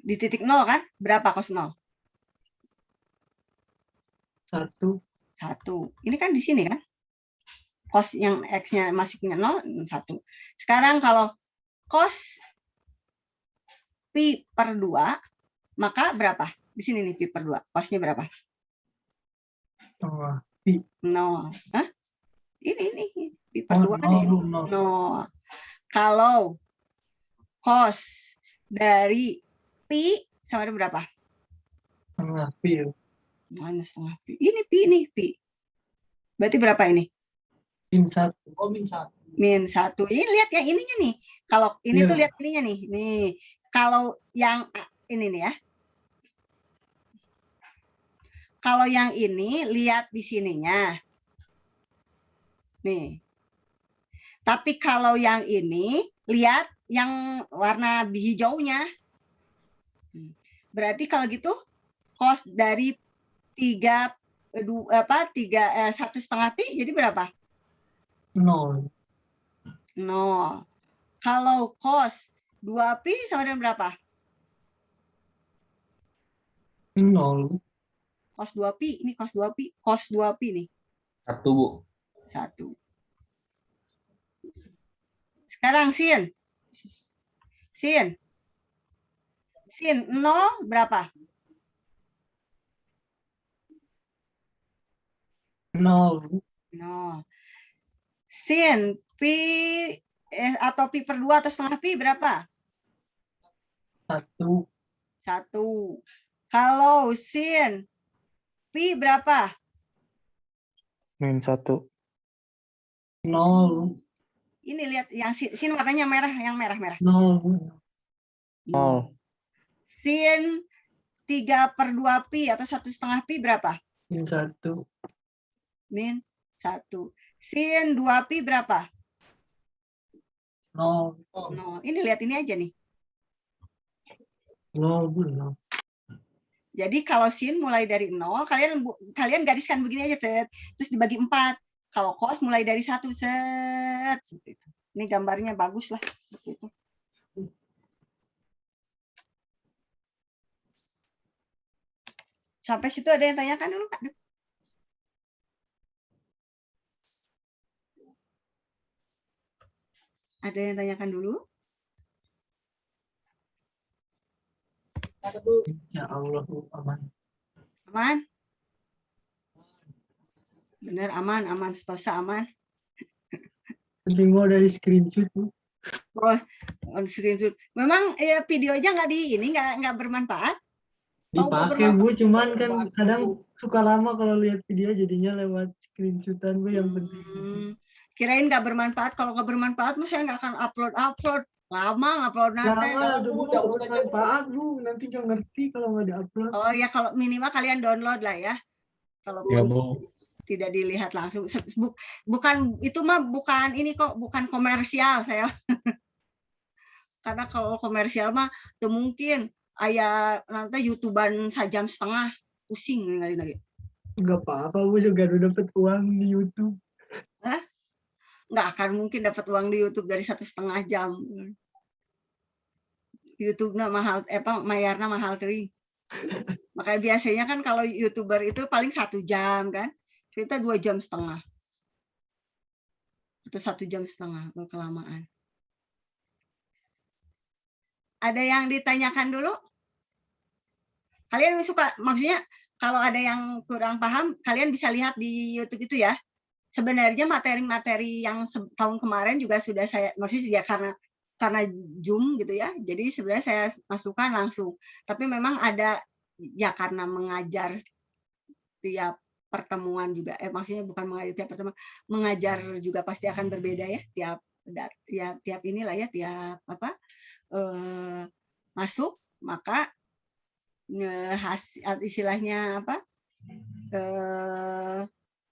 di titik 0 kan? Berapa cos 0? 1. 1. Ini kan di sini kan? Cos yang X-nya masih punya 0, 1. Sekarang kalau cos pi per 2, maka berapa? Di sini nih pi per 2. Cosnya berapa? Setengah pi. 0. Hah? Ini pi per 2 kan di sini. 0. 0. Kalau cos dari pi sama dengan berapa? Setengah pi. Minus setengah pi. Ini pi nih, pi. Berarti berapa ini? Min 1. Oh, min 1. Min 1. Ini lihat yang ininya nih. Kalau ini tuh lihat ininya nih. Nih. Kalau yang ini nih ya. Kalau yang ini lihat di sininya. Nih. Tapi kalau yang ini lihat yang warna hijaunya. Berarti kalau gitu cos dari 1,5 pi jadi berapa? 0. 0. Kalau cos 2 pi sama dengan berapa? 0. Cos 2 pi, ini cos 2 pi, cos 2 pi nih. 1, Bu. 1. Sekarang sin. Sin 0 berapa? 0. 0. Sin pi atau pi per 2 atau setengah pi berapa? 1. 1. Kalau sin pi berapa? Min 1. 0. Ini lihat yang sin warnanya merah, yang merah-merah. 0. 0. Sin 3/2 pi atau 1,5 pi berapa? Min 1. min 1. Sin 2pi berapa? 0. 0. Ini lihat ini aja nih. 0, Bu. 0. Jadi kalau sin mulai dari 0, kalian gariskan begini aja, Ted. Terus dibagi 4. Kalau cos mulai dari 1, set. Seperti itu. Ini gambarnya bagus lah. Seperti itu. Sampai situ ada yang tanyakan dulu, Kak? Ada yang tanyakan dulu? Ya Allah, Bu. Aman. Aman? Bener, aman. Stosa aman. Penting mau dari screenshot, Bu. Oh, on screenshot. Memang ya videonya nggak bermanfaat. Dipakai, Bu. Cuman kan kadang suka lama kalau lihat video jadinya lewat screenshotan, Bu, yang penting. Kirain nggak bermanfaat. Kalau nggak bermanfaat, saya nggak akan upload. Lama upload nanti. Jangan, Bu, bermanfaat, Bu. Nanti nggak ngerti kalau nggak di-upload. Oh ya, kalau minimal kalian download lah ya. Kalau Ya, Bu. tidak dilihat langsung. Bukan itu mah bukan ini kok, bukan komersial saya. Karena kalau komersial mah tuh mungkin ayah nanti YouTubean 1,5 jam pusing lagi. Nggak apa-apa, Bu, juga udah dapet uang di YouTube. Nggak akan mungkin dapat uang di YouTube dari 1,5 jam. YouTube-nya mahal, mayarnya mahal teuing. Makanya biasanya kan kalau YouTuber itu paling 1 jam kan. Kita 2,5 jam. Atau 1,5 jam, kelamaan. Ada yang ditanyakan dulu? Kalian suka, maksudnya kalau ada yang kurang paham, kalian bisa lihat di YouTube itu ya. Sebenarnya materi-materi yang tahun kemarin juga sudah saya, maksudnya ya karena Zoom gitu ya. Jadi sebenarnya saya masukkan langsung. Tapi memang ada ya karena mengajar tiap pertemuan juga. Maksudnya bukan mengajar tiap pertemuan, mengajar juga pasti akan berbeda ya tiap inilah ya tiap masuk, maka istilahnya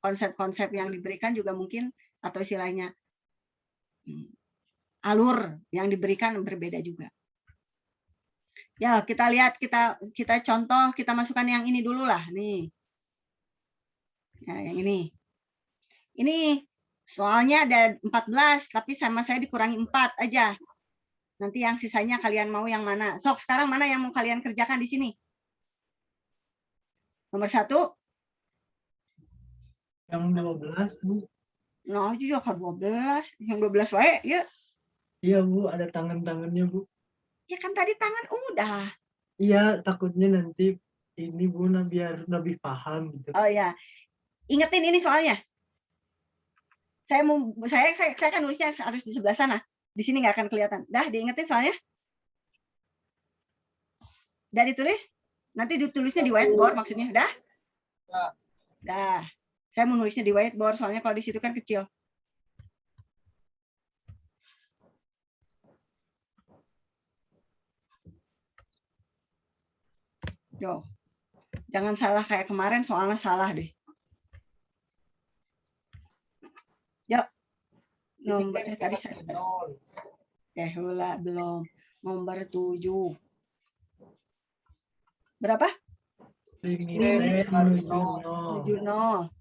konsep-konsep yang diberikan juga mungkin, atau istilahnya alur yang diberikan berbeda juga. Ya, kita lihat, kita contoh, kita masukkan yang ini dulu lah nih. Ya, yang ini. Ini soalnya ada 14, tapi sama saya dikurangi 4 aja. Nanti yang sisanya kalian mau yang mana? Sok, sekarang mana yang mau kalian kerjakan di sini? Nomor 1. Yang 12, Bu. Nah, juga kan 12. Yang 12 wae, ya. Iya, Bu, ada tangan-tangannya, Bu. Ya kan tadi tangan udah. Iya, takutnya nanti ini, Bu, biar lebih paham gitu. Oh ya. Ingetin ini soalnya. Saya kan nulisnya harus di sebelah sana. Di sini nggak akan kelihatan. Dah, diingetin soalnya. Dah ditulis? Nanti ditulisnya di whiteboard maksudnya. Dah? Dah. Saya mau nulisnya di whiteboard soalnya kalau di situ kan kecil. Yo. Jangan salah kayak kemarin, soalnya salah deh. Yuk. Nomor tadi saya. Belum. Nomor 7. Berapa? Limit menuju 0.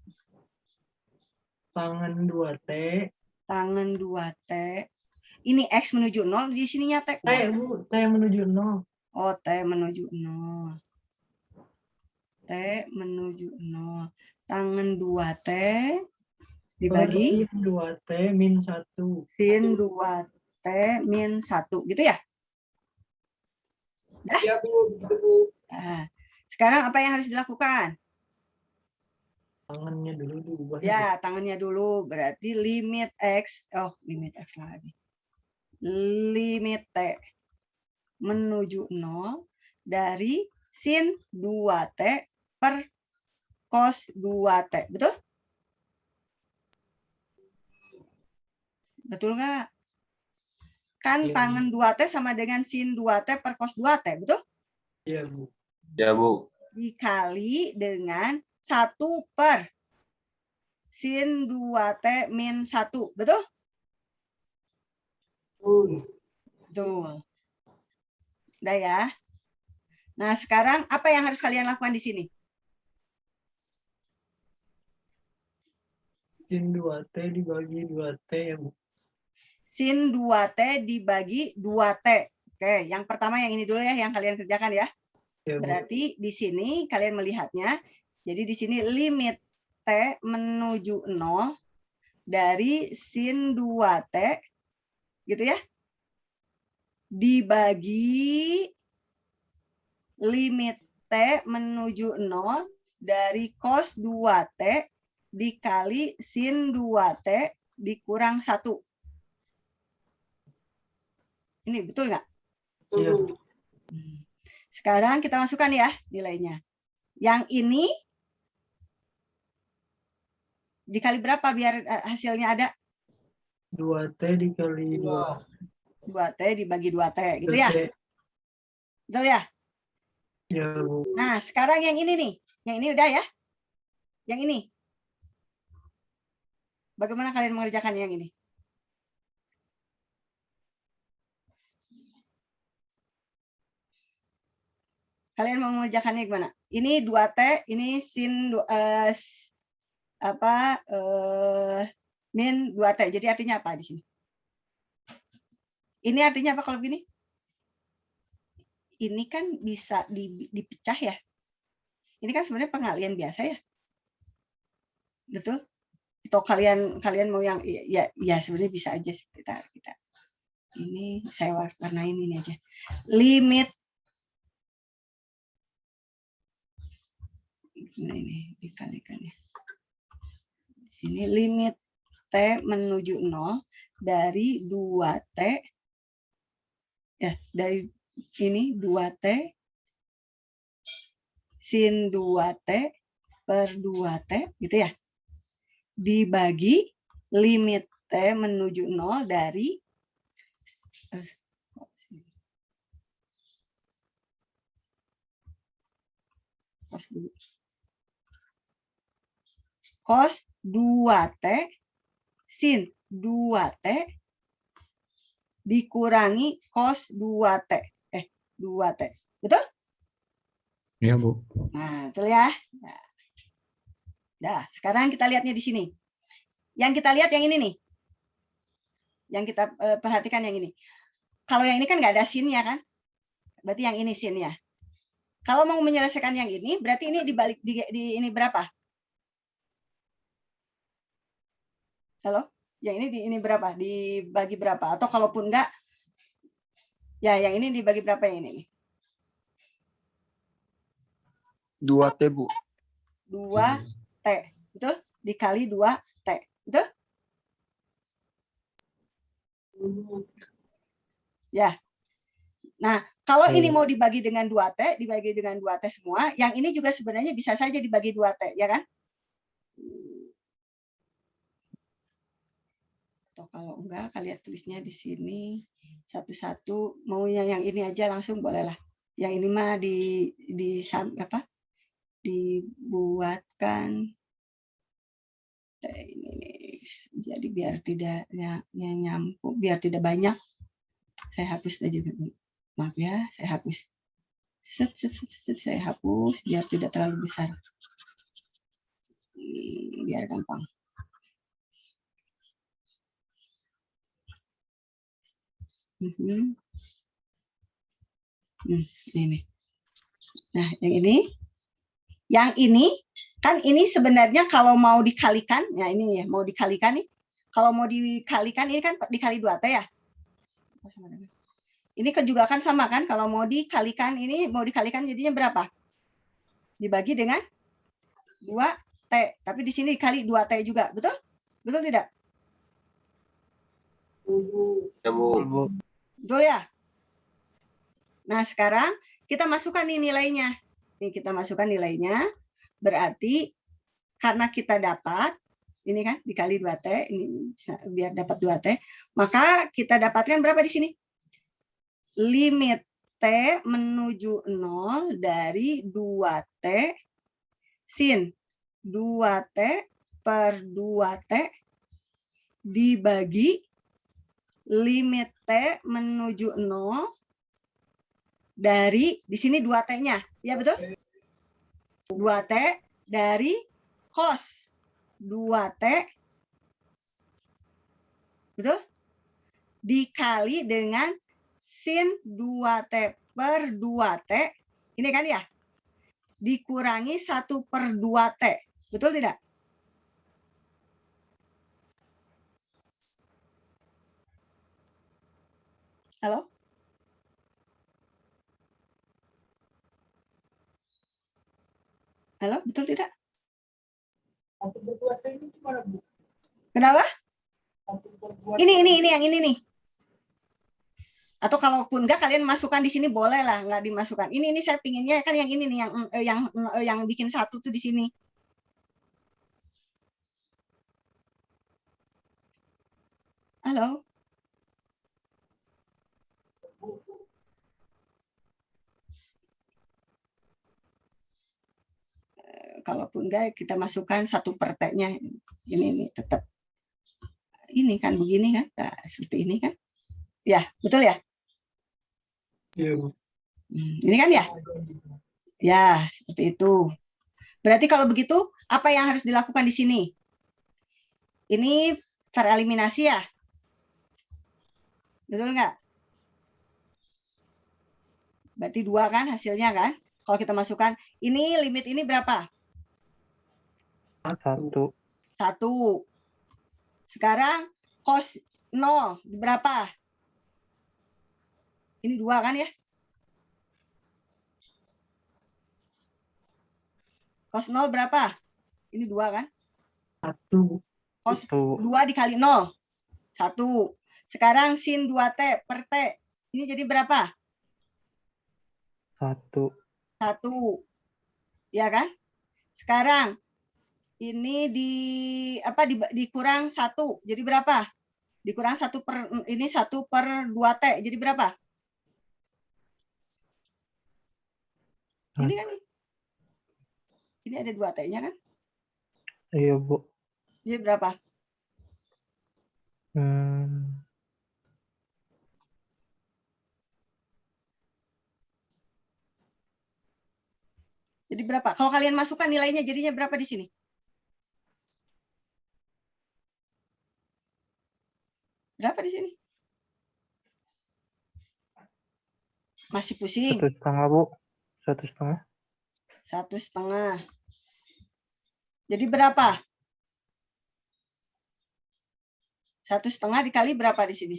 Tangan 2T. Tangan 2T. Ini X menuju 0, di sininya T. Bu, T menuju 0. Oh, T menuju 0. T menuju 0. Tangan 2T dibagi sin 2T min 1. Sin 2T min 1. Gitu ya? Dah? Iya, Bu. Nah, sekarang apa yang harus dilakukan? Tangannya dulu diubah. Ya, tangannya dulu. Berarti limit X. Oh, limit X lagi. Limit T menuju 0 dari sin 2T per cos 2T. Betul? Betul nggak? Kan tangan 2T sama dengan sin 2T per cos 2T. Betul? Iya, Bu. Ya, Bu. Dikali dengan 1 per sin 2T min 1. Betul? Betul. Udah ya. Nah, sekarang apa yang harus kalian lakukan di sini? Sin 2T dibagi 2T ya, Bu. Sin 2T dibagi 2T. Oke, yang pertama yang ini dulu ya, yang kalian kerjakan ya. Ya, Bu. Berarti di sini kalian melihatnya, jadi di sini limit T menuju 0 dari sin 2T, gitu ya, dibagi limit T menuju 0 dari cos 2T dikali sin 2T dikurang 1. Ini betul nggak? Iya. Sekarang kita masukkan ya nilainya. Yang ini dikali berapa biar hasilnya ada? 2T dikali 2. 2T dibagi 2T, gitu ya? Betul ya? Ya, Bu. Nah, sekarang yang ini nih. Yang ini udah ya? Yang ini. Bagaimana kalian mengerjakan yang ini? Kalian mau mengerjakannya gimana? Ini 2T, ini sin min 2T. Jadi artinya apa di sini? Ini artinya apa kalau begini? Ini kan bisa dipecah ya. Ini kan sebenarnya pengalian biasa ya. Betul? Atau kalian mau yang ya sebenarnya bisa aja sih kita. Ini saya warnain ini aja. Limit ini dikalikan ya. Sini limit T menuju 0 dari 2T ya, dari ini 2T sin 2T per 2T gitu ya. Dibagi limit T menuju 0 dari cos 2T sin 2T dikurangi cos 2T. 2T. Betul? Iya, Bu. Nah, betul ya. Nah, sekarang kita lihatnya di sini. Yang kita lihat yang ini nih. Yang kita perhatikan yang ini. Kalau yang ini kan nggak ada sinnya kan? Berarti yang ini sinnya. Kalau mau menyelesaikan yang ini, berarti ini dibalik di ini berapa? Halo? Yang ini di ini berapa? Dibagi berapa? Atau kalaupun enggak, ya yang ini dibagi berapa yang ini? 2T, Bu. 2T. Betul? Dikali 2T. Betul? Ya. Nah, kalau ini mau dibagi dengan 2T, dibagi dengan 2T semua, yang ini juga sebenarnya bisa saja dibagi 2T, ya kan? Atau kalau enggak, kalian tulisnya di sini satu-satu, maunya yang ini aja langsung bolehlah. Yang ini mah dibuatkan ini, jadi biar tidak nyambung, biar tidak banyak. Saya hapus aja. Maaf ya, saya hapus. Saya hapus biar tidak terlalu besar. Biar gampang. Ini. Nah, yang ini kan ini sebenarnya kalau mau dikalikan, ya ini ya mau dikalikan nih. Kalau mau dikalikan ini kan dikali 2T ya. Ini juga kan sama kan, kalau mau dikalikan ini mau dikalikan jadinya berapa? Dibagi dengan 2T, tapi di sini dikali 2T juga, betul? Betul tidak? Ya, Bu. Betul ya? Nah, sekarang kita masukkan nih nilainya. Nih kita masukkan nilainya. Berarti karena kita dapat ini kan dikali 2T, ini biar dapat 2T, maka kita dapatkan berapa di sini? Limit T menuju 0 dari 2T sin 2T per 2T dibagi limit T menuju 0 dari, di sini 2T-nya. Ya betul? 2T dari cos 2T. Betul? Dikali dengan sin 2T per 2T. Ini kan ya? Dikurangi 1 per 2T. Betul tidak? Halo? Halo, betul tidak? Kenapa? Ini yang ini nih. Atau kalaupun enggak kalian masukkan di sini boleh lah, nggak dimasukkan. Ini saya pinginnya kan yang ini nih, yang bikin satu tuh di sini. Halo. Kalaupun enggak kita masukkan 1 per T-nya. Ini tetap ini kan begini kan, nah, seperti ini kan. Ya, betul ya? Iya. Ini kan ya? Ya, seperti itu. Berarti kalau begitu, apa yang harus dilakukan di sini? Ini tereliminasi ya? Betul nggak? Berarti 2 kan hasilnya kan? Kalau kita masukkan, ini limit ini berapa? 1. 1. Sekarang cos 0 berapa? Ini 2 kan ya? Cos 0 berapa? Ini 2 kan? 1. Cos 1. 2 dikali 0. 1. Sekarang sin 2T per T. Ini jadi berapa? 1. 1. Ya kan? Sekarang ini dikurang 1. Jadi berapa? Dikurang 1 per ini 1 per 2T. Jadi berapa? Ini kan. Ini ada 2T-nya kan? Iya, Bu. Jadi berapa? Jadi berapa? Kalau kalian masukkan nilainya jadinya berapa di sini? Berapa di sini? Masih pusing? 1,5, Bu. 1,5. 1,5. Jadi berapa? 1,5 dikali berapa di sini?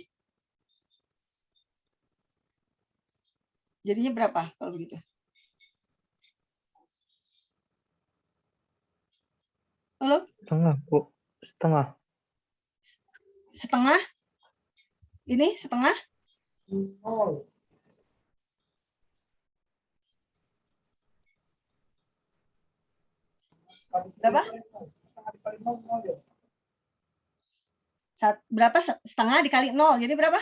Jadinya berapa kalau begitu? Halo? Setengah, Bu. Setengah. Setengah? Ini setengah? Berapa? Berapa setengah dikali 0? Jadi berapa?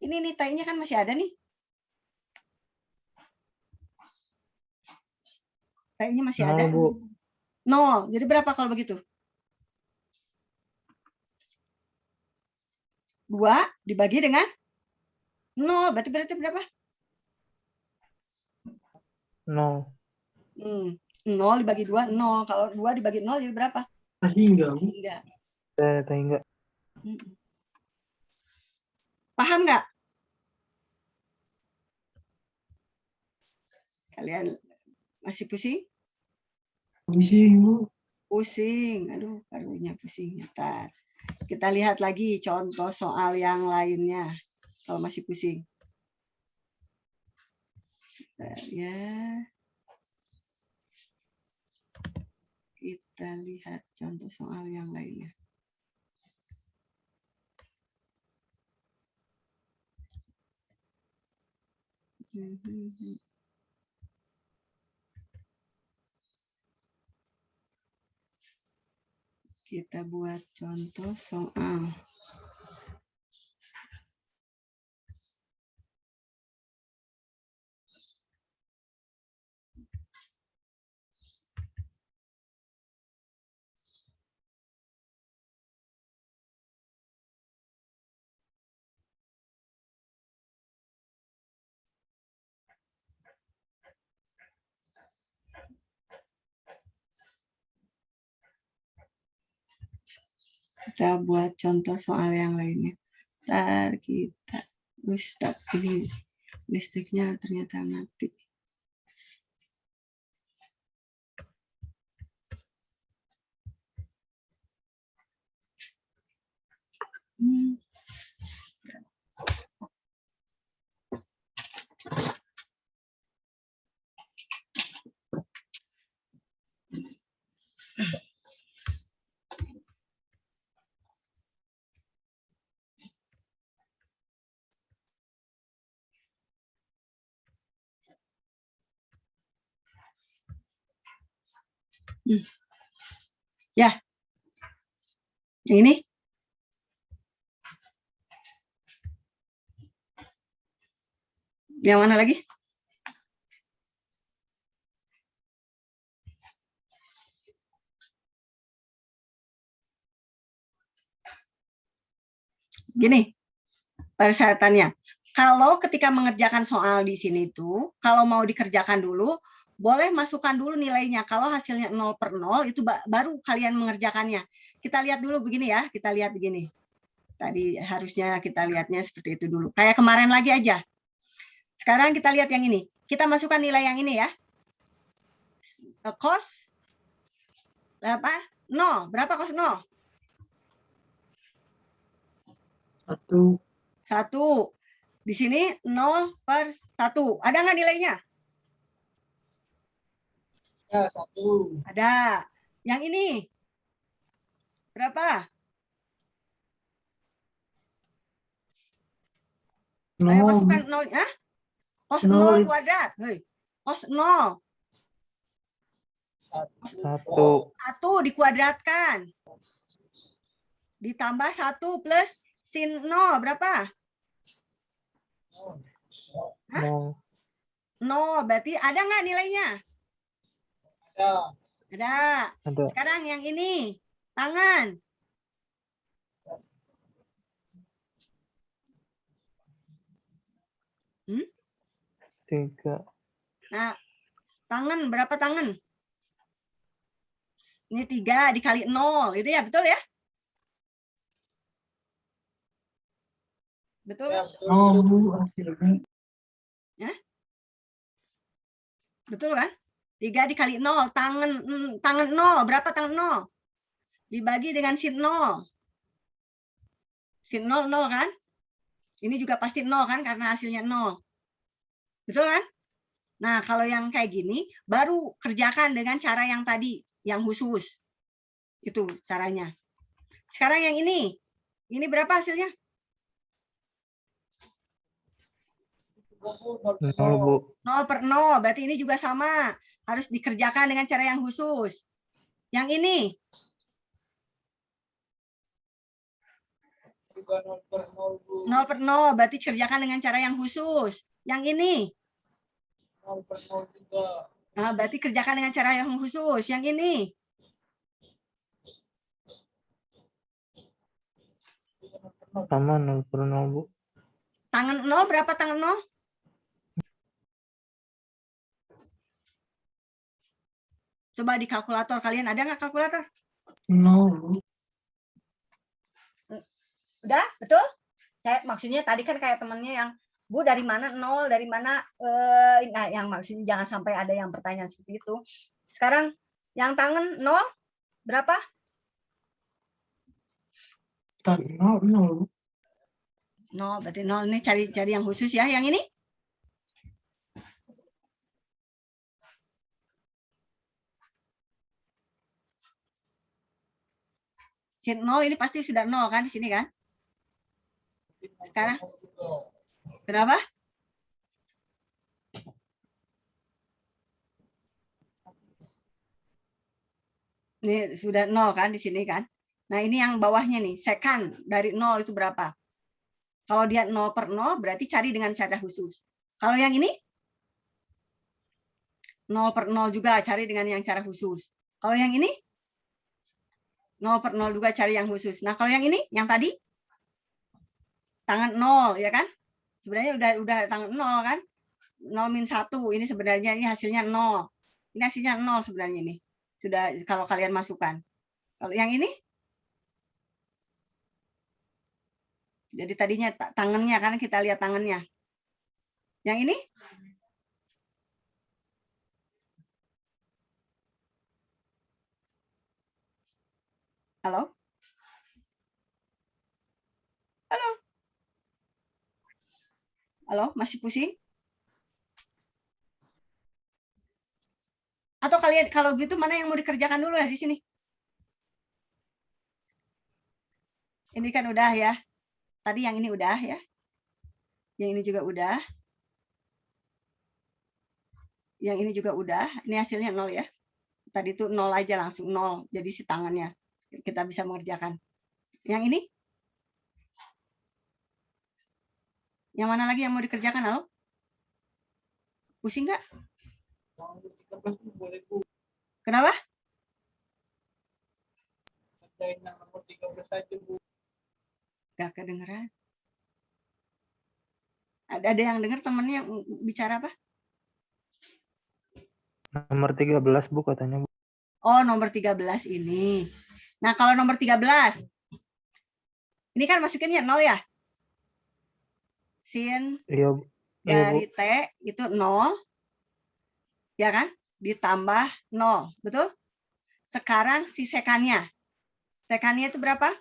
Ini nih T-nya kan masih ada nih. T-nya masih ada. 0, Bu. 0. Jadi berapa kalau begitu? 2 dibagi dengan 0. Berarti berapa? 0. 0 dibagi 2, 0. Kalau 2 dibagi 0 jadi berapa? Hingga. Hingga. Enggak. Paham nggak? Kalian masih pusing? Pusing, Bu. Pusing. Aduh, karunya pusing. Ntar. Kita lihat lagi contoh soal yang lainnya. Kalau masih pusing. Bentar, ya. Kita lihat contoh soal yang lainnya. Kita buat contoh soal. kita buat contoh soal yang lainnya. Ntar kita, Ustaz, ini listriknya ternyata mati. Ya, yang ini. Yang mana lagi? Gini, persyaratannya. Kalau ketika mengerjakan soal di sini itu, kalau mau dikerjakan dulu, boleh masukkan dulu nilainya. Kalau hasilnya 0/0, itu baru kalian mengerjakannya. Kita lihat dulu begini ya, kita lihat begini. Tadi harusnya kita lihatnya seperti itu dulu. Kayak kemarin lagi aja. Sekarang kita lihat yang ini. Kita masukkan nilai yang ini ya. Cos apa? 0. Berapa cos 0? 1. 1. Di sini 0/1. Ada nggak nilainya? Ya, 1. Ada. Yang ini berapa? Ayo masukkan 0. Hah? Cos 0 kuadrat. Hei. Cos 0. 1. 1 dikuadratkan. Ditambah 1 plus sin 0. Berapa? 0. 0. Berarti ada nggak nilainya? Ya. Ada. Ada. Sekarang yang ini. Tangan. Hmm? 3. Nah, tangan. Berapa tangan? Ini 3 dikali 0. Itu ya, betul ya? Betul Ya, kan? betul. Oh, Bu, hasilnya. Betul kan? 3 dikali 0. Tangan 0. Berapa tangan 0? Dibagi dengan sin 0. Sin 0, 0 kan? Ini juga pasti 0 kan? Karena hasilnya 0. Betul kan? Nah, kalau yang kayak gini, baru kerjakan dengan cara yang tadi. Yang khusus. Itu caranya. Sekarang yang ini. Ini berapa hasilnya? 0, Bu. 0/0. Berarti ini juga sama. Harus dikerjakan dengan cara yang khusus. Yang ini. Juga 0/0, Bu. 0/0. Berarti kerjakan dengan cara yang khusus. Yang ini. 0/0 juga. Nah, berarti kerjakan dengan cara yang khusus. Yang ini. Sama 0/0, Bu. Tangan 0. Berapa tangan 0? Coba di kalkulator. Kalian ada nggak kalkulator? 0, Bu. Udah? Betul? Maksudnya tadi kan kayak temennya yang, Bu dari mana 0, dari mana, nah yang maksudnya jangan sampai ada yang pertanyaan seperti itu. Sekarang yang tangan 0, berapa? 0, 0, Bu. 0, berarti 0. Ini cari yang khusus ya. Yang ini? Sin 0 ini pasti sudah 0 kan di sini kan? Sekarang berapa? Ini sudah 0 kan di sini kan? Nah, ini yang bawahnya nih, second dari 0 itu berapa? Kalau dia 0/0 berarti cari dengan cara khusus. Kalau yang ini 0/0 juga cari dengan yang cara khusus. Kalau yang ini 0/0 juga cari yang khusus. Nah, kalau yang ini, yang tadi tangan 0 ya kan? Sebenarnya udah tangan 0 kan? 0-1 ini sebenarnya ini hasilnya 0. Ini hasilnya 0 sebenarnya ini. Sudah kalau kalian masukkan. Kalau yang ini Jadi tadinya tangannya kan kita lihat tangannya. Yang ini? Halo? Halo? Halo, masih pusing? Atau kalian kalau gitu mana yang mau dikerjakan dulu ya di sini? Ini kan udah ya. Tadi yang ini udah ya. Yang ini juga udah. Yang ini juga udah. Ini hasilnya 0 ya. Tadi itu 0 aja langsung 0. Jadi si tangannya kita bisa mengerjakan. Yang ini? Yang mana lagi yang mau dikerjakan, halo? Pusing nggak? Yang 13 tuh boleh Bu. Kenapa? Kerjain yang nomor 13 aja Bu. Gak kedengeran. Ada yang dengar temennya yang bicara apa? Nomor 13 Bu katanya Bu. Oh, nomor 13 ini. Nah, kalau nomor 13. Ini kan masukinnya 0 ya? Sin Iya Bu. dari T itu 0. Ya kan? Ditambah 0. Betul? Sekarang si sekannya. Sekannya itu berapa?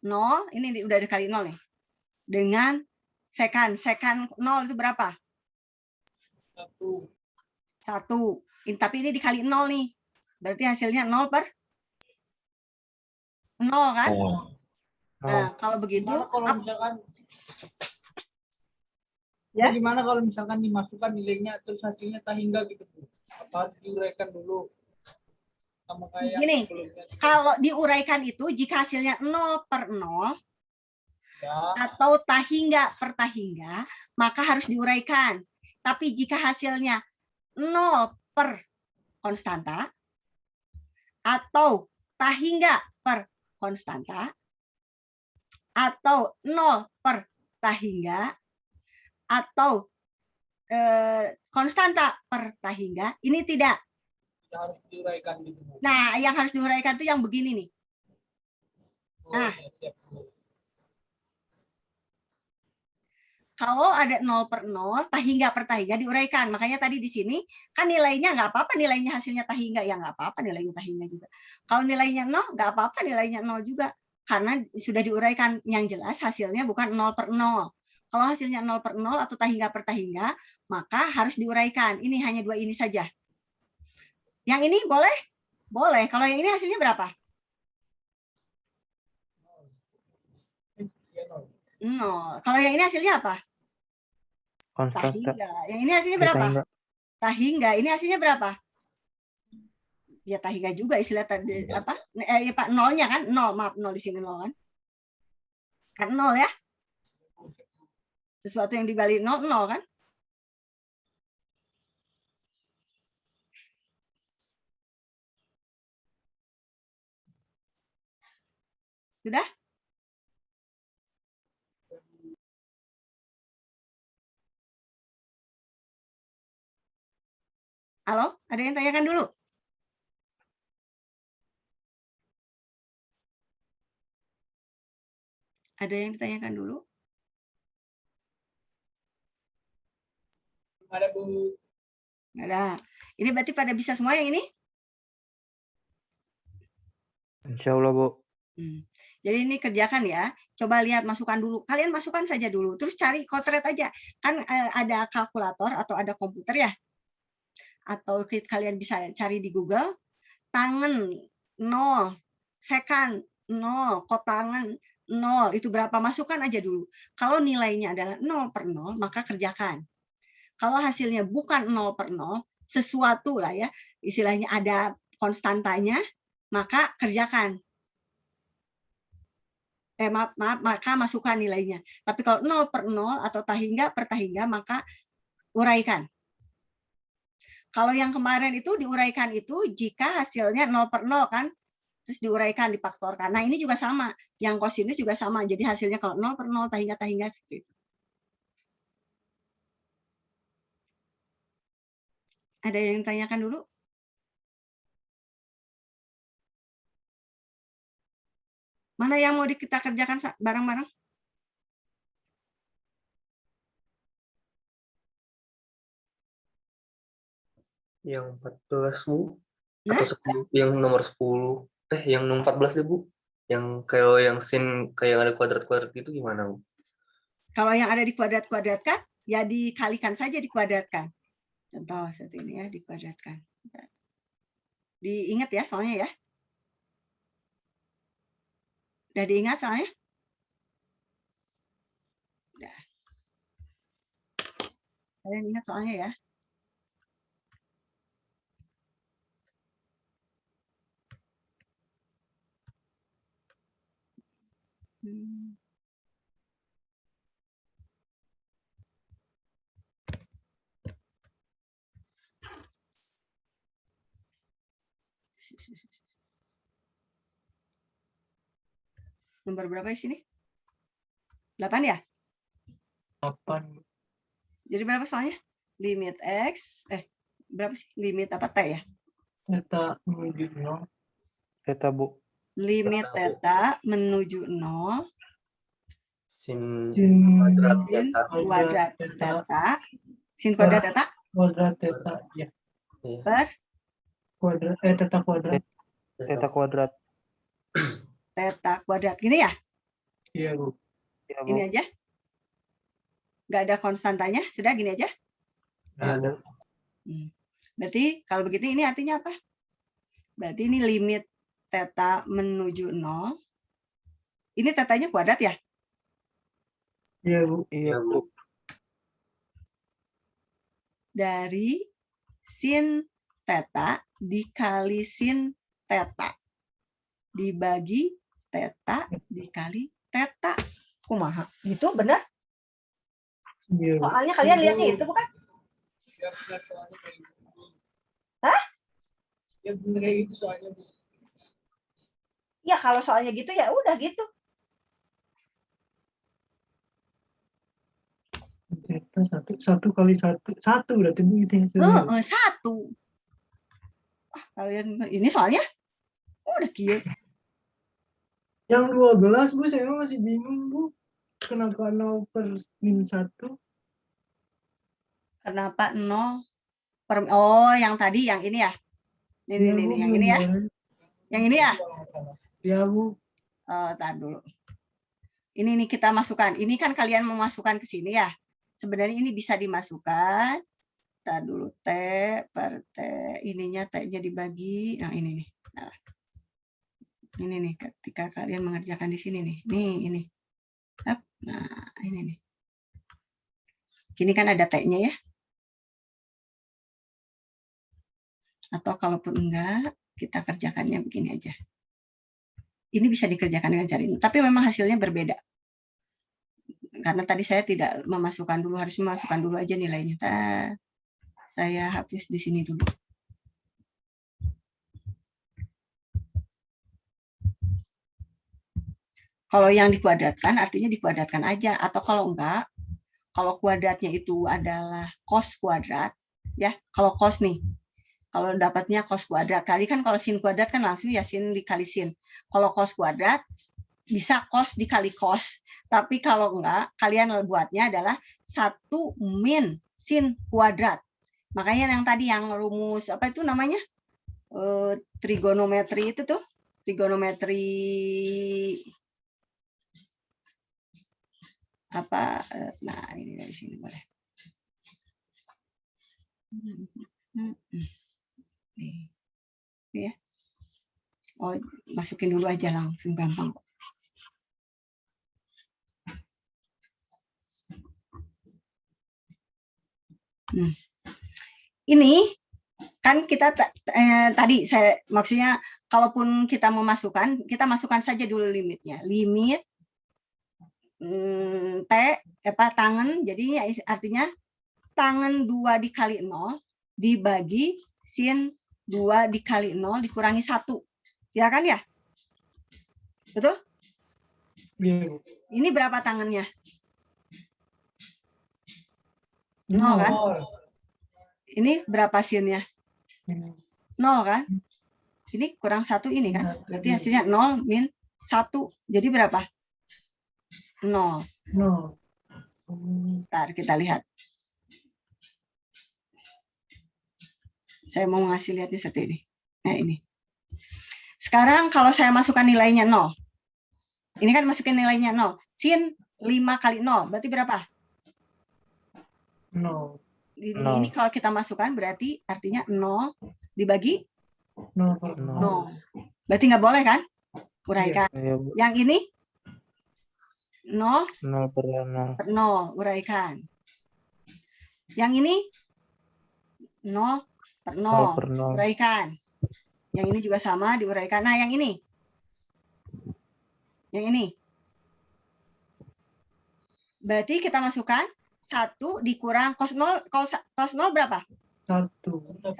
0. Ini udah dikali 0 nih. Dengan sekan. Sekan 0 itu berapa? 1. 1. Tapi ini dikali 0 nih. Berarti hasilnya 0 per 0 kan? Nah, kalau begitu, Gimana kalau misalkan Ya? gimana kalau misalkan dimasukkan nilainya terus hasilnya tak hingga gitu Bu? Apa harus diuraikan dulu? Sama kayak Gini, sebelumnya. kalau diuraikan itu jika hasilnya 0 per 0 Ya. atau tahingga per tahingga, maka harus diuraikan. Tapi jika hasilnya 0 per konstanta atau tahingga per konstanta atau 0 per tahingga atau konstanta per tahingga, ini tidak. Harus diuraikan gitu Bu. Nah, yang harus diuraikan itu yang begini nih. Oh, Nah. ya, siap, Bu. Kalau ada 0 per 0, tahingga per tahingga diuraikan. Makanya tadi di sini kan nilainya nggak apa-apa, nilainya hasilnya tahingga. Ya nggak apa-apa nilainya tahingga juga. Kalau nilainya 0, nggak apa-apa nilainya 0 juga. Karena sudah diuraikan. Yang jelas hasilnya bukan 0 per 0. Kalau hasilnya 0 per 0 atau tahingga per tahingga, maka harus diuraikan. Ini hanya dua ini saja. Yang ini boleh? Boleh. Kalau yang ini hasilnya berapa? 0. Kalau yang ini hasilnya apa? Konstanta. Tahingga. Yang ini hasilnya berapa? Tahingga. Tahingga. Ini hasilnya berapa? Ya tahingga juga istilah tadi apa? Ya Pak, nolnya kan? 0, maaf 0 di sini 0 kan? Kan 0 ya? Sesuatu yang dibalik 0, 0 kan? Sudah? Halo? Ada yang tanyakan dulu? Ada yang ditanyakan dulu? Ada Bu. Nggak ada. Ini berarti pada bisa semua yang ini? Insya Allah Bu. Jadi ini kerjakan ya. Coba lihat masukkan dulu. Kalian masukkan saja dulu. Terus cari kotret aja. Kan ada kalkulator atau ada komputer ya. Atau kalian bisa cari di Google. Tangan 0. Sekan 0. Kotangan 0. Itu berapa? Masukkan aja dulu. Kalau nilainya adalah 0 per 0, maka kerjakan. Kalau hasilnya bukan 0 per 0, sesuatu lah ya. Istilahnya ada konstantanya, maka kerjakan. Maka masukkan nilainya. Tapi kalau 0 per 0 atau tahingga per tahingga, maka uraikan. Kalau yang kemarin itu diuraikan itu jika hasilnya 0 per 0 kan, terus diuraikan, difaktorkan. Nah ini juga sama. Yang kosinus juga sama. Jadi hasilnya kalau 0 per 0, tahingga seperti itu. Ada yang tanyakan dulu? Mana yang mau kita kerjakan bareng-bareng? Yang 14 Bu. Nah? Atau 10, yang nomor 10. Yang nomor 14 deh Bu. Yang kalau yang sin kayak ada kuadrat-kuadrat gitu gimana Bu? Kalau yang ada di kuadrat-kuadratkan, ya dikalikan saja dikuadratkan. Contoh seperti ini ya, dikuadratkan. Diingat ya soalnya ya. Udah diingat soalnya? Udah. Kalian ingat soalnya ya? Nomor berapa di sini? 8 ya? 8. Jadi berapa soalnya? Limit X, berapa sih? Limit apa T ya? Theta menuju 0. Theta, Bu. Limit theta menuju 0. Sin Sin kuadrat Sin theta. kuadrat theta theta. Sin kuadrat theta kuadrat theta ya. Iya. per Kuadrat theta kuadrat. Theta kuadrat. theta kuadrat. Gini ya? Iya Bu. Ya, Bu. Ini aja? Nggak ada konstantanya? Sudah gini aja? Nggak ada. Berarti kalau begitu ini artinya apa? Berarti ini limit theta menuju 0. Ini tetanya kuadrat ya? Iya Bu. Iya, Bu. Dari sin theta dikali sin theta dibagi theta dikali theta. Kumaha? Gitu benar? Iya Bu. Soalnya kalian lihatnya itu bukan? Ya benar soalnya kayak gitu. Hah? Ya benar kayak gitu soalnya Bu. Ya kalau soalnya gitu ya udah gitu. Theta 1 kali 1 berarti Bu gitu ya. Satu. Kalian ini soalnya udah kieu. Yang 12 Bu, saya masih bingung Bu. Kenapa 0 per min 1? Kenapa 0 per yang tadi yang ini ya? Ini Iya Bu, yang ini ya. Yang ini ya? Iya Bu. Tar dulu. Ini nih kita masukkan. Ini kan kalian memasukkan ke sini ya. Sebenarnya ini bisa dimasukkan. Tar dulu T per T. Ininya T-nya dibagi. Nah ini nih. Nah, ini nih ketika kalian mengerjakan di sini nih. Nih ini. Nah ini nih. Ini kan ada T-nya ya. Atau kalaupun enggak, kita kerjakannya begini aja. Ini bisa dikerjakan dengan cara ini. Tapi memang hasilnya berbeda. Karena tadi saya tidak memasukkan dulu, harus memasukkan dulu aja nilainya. Saya hapus di sini dulu. Kalau yang dikuadratkan artinya dikuadratkan aja, atau kalau enggak, kalau kuadratnya itu adalah cos kuadrat, ya. Kalau cos nih, kalau dapatnya cos kuadrat, tadi kan kalau sin kuadrat kan langsung ya sin dikali sin. Kalau cos kuadrat bisa cos dikali cos, tapi kalau enggak, kalian buatnya adalah 1 min sin kuadrat. Makanya yang tadi yang rumus apa itu namanya? Trigonometri itu tuh, trigonometri apa? Nah, ini dari sini boleh. Nih. Ya. Oh, masukin dulu aja langsung gampang kok. Ini kan kita tadi saya maksudnya kalaupun kita memasukkan, kita masukkan saja dulu limitnya. Limit T tangan, jadi artinya tangan 2 dikali 0 dibagi sin 2 dikali 0 dikurangi 1. Ya kan ya? Betul? Iya. Ini berapa tangannya? 0 kan? Ini berapa sinnya? 0 kan? Ini kurang 1 ini kan? Berarti hasilnya 0 min 1. Jadi berapa? 0. Ntar kita lihat. Saya mau ngasih lihatnya seperti ini. Nah, ini. Sekarang kalau saya masukkan nilainya 0. Ini kan masukin nilainya 0. Sin 5 kali 0. Berarti berapa? 0. Ini kalau kita masukkan berarti artinya 0 dibagi 0. 0. Berarti nggak boleh kan? Uraikan. Iya, Bu. Yang ini 0 0 per 0. per 0. Uraikan. Yang ini 0 per 0 per 0. 0. Uraikan. Yang ini juga sama diuraikan. Nah, yang ini. Yang ini. Berarti kita masukkan 1 dikurang cos 0. Cos 0 berapa? 1. 1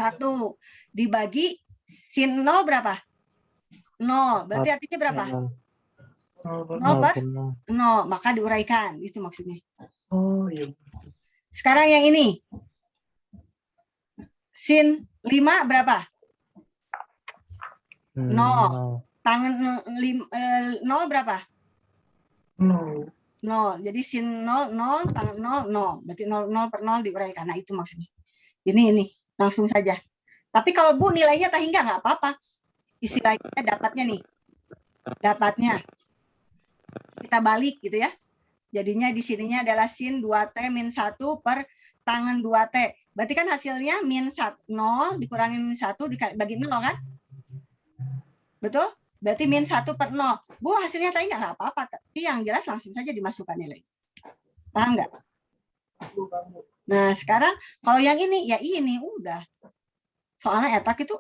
dibagi sin 0 berapa? 0. Berarti artinya berapa? 0 0. per 0. Maka diuraikan. Itu maksudnya. Oh iya. Sekarang yang ini. Sin 5 berapa? 0. Tangan 0 berapa? 0. 0. Jadi sin 0, 0, tangan 0, 0. Berarti 0, 0 per 0 diuraikan. Nah, itu maksudnya. Ini. Langsung saja. Tapi kalau Bu nilainya tahingga nggak apa-apa. Istilahnya dapatnya nih. Dapatnya. Kita balik gitu ya. Jadinya di sininya adalah sin 2T min 1 per tangan 2T. Berarti kan hasilnya min 0 dikurangi min 1 dibagi 0 kan? Betul? Berarti min 1 per 0. Bu, hasilnya tadi nggak apa-apa. Tapi yang jelas langsung saja dimasukkan nilai. Paham nggak? Nah, sekarang kalau yang ini, ya ini udah. Soalnya etak itu,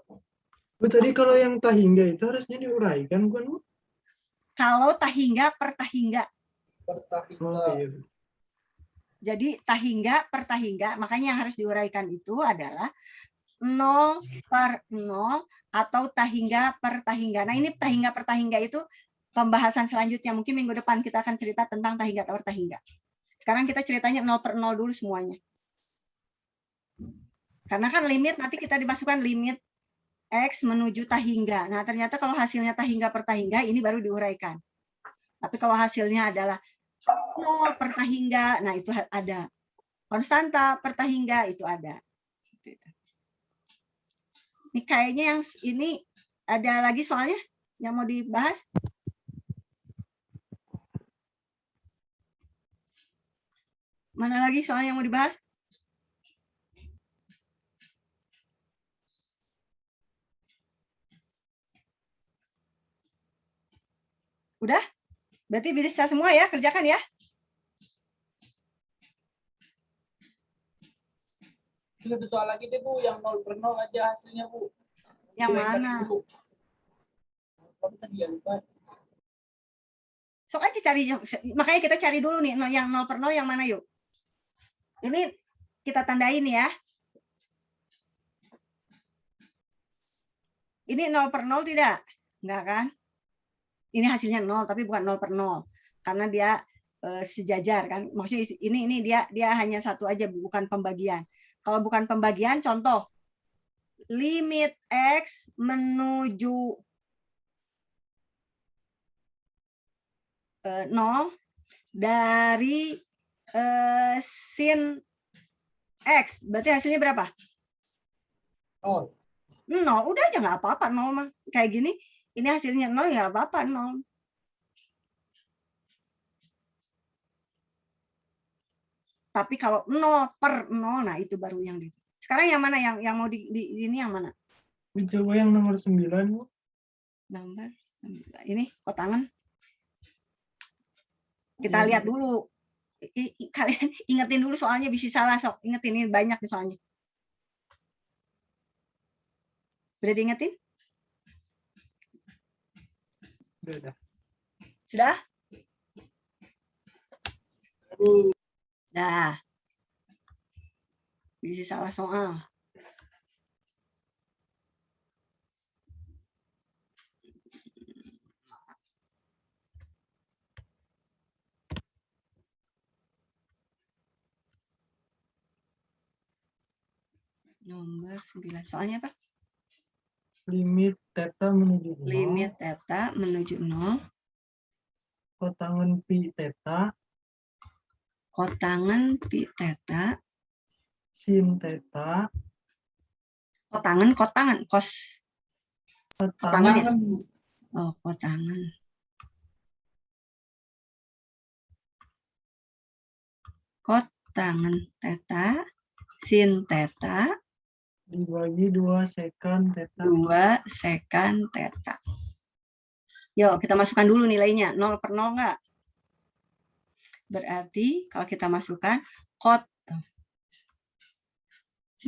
Bu, tadi kalau yang tahingga itu harusnya diuraikan, bukan, Bu? kalau tahingga per tahingga. Oh iya. Jadi tahingga per tahingga, makanya yang harus diuraikan itu adalah 0 per 0 atau tahingga per tahingga. Nah, ini tahingga per tahingga itu pembahasan selanjutnya. Mungkin minggu depan kita akan cerita tentang tahingga per tahingga. Sekarang kita ceritanya 0 per 0 dulu semuanya. Karena kan limit, nanti kita dimasukkan limit X menuju tahingga. Nah, ternyata kalau hasilnya tahingga per tahingga, ini baru diuraikan. Tapi kalau hasilnya adalah 0 per tahingga, nah itu ada. Konstanta per tahingga, itu ada. Ini kayaknya yang ini ada lagi soalnya yang mau dibahas. Mana lagi soalnya yang mau dibahas? Udah? Berarti bisa semua ya, kerjakan ya. Satu soal lagi deh Bu, yang 0 per 0 aja hasilnya Bu. Yang mana? Kamu tadi yang lupa. Sok aja cari, makanya kita cari dulu nih yang 0 per 0 yang mana yuk. Ini kita tandain ya. Ini 0 per 0 tidak? Enggak kan? Ini hasilnya 0, tapi bukan 0 per 0. Karena dia sejajar kan. Maksudnya ini dia hanya satu aja, bukan pembagian. Kalau bukan pembagian, contoh. Limit X menuju 0 dari sin X. Berarti hasilnya berapa? 0. 0. Udah aja nggak apa-apa. 0 mah. Kayak gini. Ini hasilnya 0 ya apa-apa. 0. Tapi kalau 0 per 0, nah itu baru yang di. Sekarang yang mana yang mau di ini yang mana? Coba yang nomor 9, Bu. Nomor 9. Ini kotangan. Kita lihat dulu. Kalian ingetin dulu soalnya bisa salah, sok. Ingetin, ini banyak nih soalnya. Sudah diingetin? Sudah. Sudah? Nah. Bisa salah soal. Nomor 9. Soalnya apa? Limit theta menuju 0. Limit theta menuju 0. Kotangan pi theta. Kotangan pi theta. Sin theta. Kotangan, kos. Kotangan ya? Tangan, Bu. Oh, kotangan. Kotangan teta, sin teta, Dibagi 2 sekan teta. 2 sekan teta. Yuk, kita masukkan dulu nilainya. 0 per 0 enggak? Berarti kalau kita masukkan kot.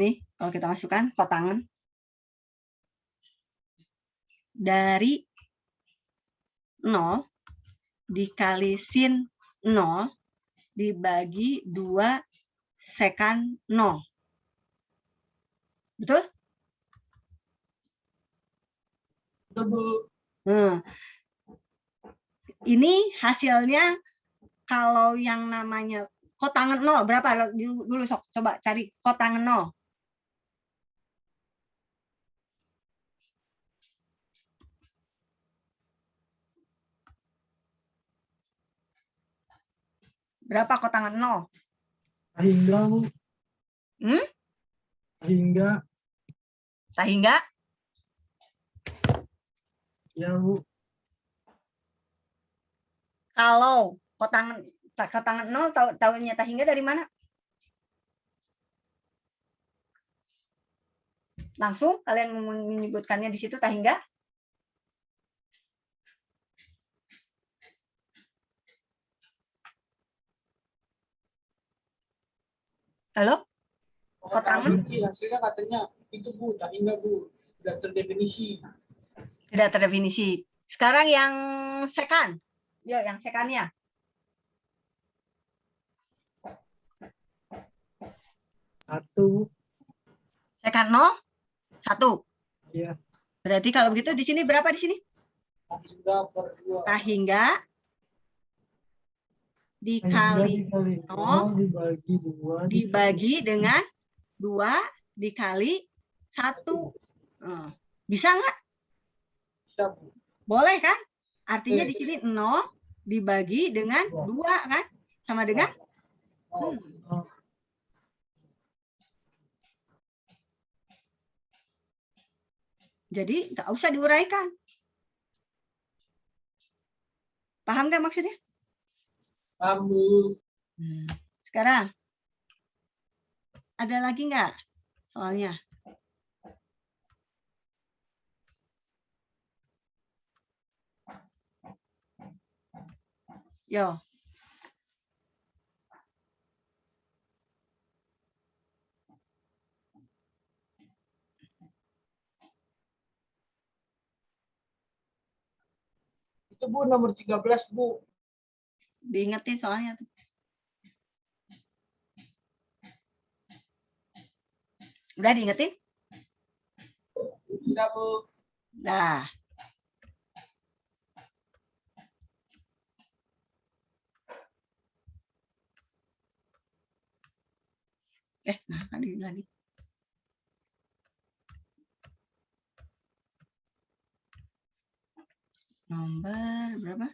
Nih, kalau kita masukkan kotangan. Dari 0 dikali sin 0 dibagi 2 sekan 0. Betul? Betul, Bu. Ini hasilnya kalau yang namanya kotangan 0 berapa? Dulu sok coba cari kotangan 0. Berapa kotangan 0? Tahingga, Bu. Hmm? Tahingga. Sehingga Ya, Bu. kalau kotangan 0 tahunya tahingga dari mana? Langsung kalian menyebutkannya di situ tahingga? Halo? Kotangan? Hasilnya katanya itu, Bu, tahingga, Bu. Sudah terdefinisi. Tidak terdefinisi. Sekarang yang sekan. Ya, yang sekannya. Satu. Sekan 0, 1. Ya. Berarti kalau begitu di sini berapa di sini? Tahingga per 2. Tahingga Tahingga dikali dikali 0 dibagi 2. dibagi dengan 2 dikali 1. Bisa nggak? Bisa, Bu. Boleh kan? Artinya di sini 0 dibagi dengan 2 kan? Sama dengan? Oh. Jadi nggak usah diuraikan. Paham nggak maksudnya? Paham, Bu. Sekarang ada lagi nggak soalnya? Yo. Itu, Bu, nomor 13, Bu. Diingetin soalnya tuh. Udah diingetin? Sudah, Bu. Dah. Nah, lagi. Nomor berapa?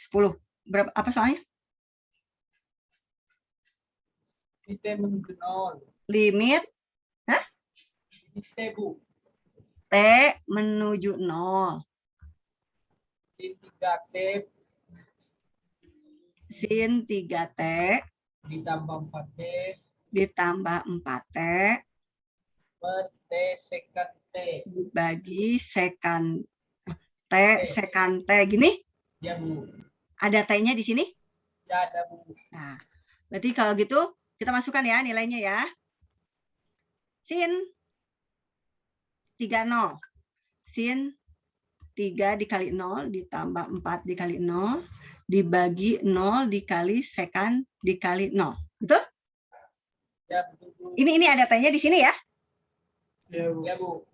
10. Berapa? Apa soalnya? T menuju 0. Limit Ini T, Bu. T menuju 0. Sin 3T Sin 3T ditambah 4T ditambah 4T per T sekan T. dibagi sekan T sekan T. Gini? Ya, Bu. Ada T-nya di sini? Ya, ada, Bu. Nah, berarti kalau gitu kita masukkan ya nilainya ya. Sin 30. Sin 3 dikali 0 ditambah 4 dikali 0 dibagi 0 dikali sekan dikali 0. Betul? Ya, betul, Bu. Ini ada T-nya di sini ya. Ya, Bu. Ya, Bu.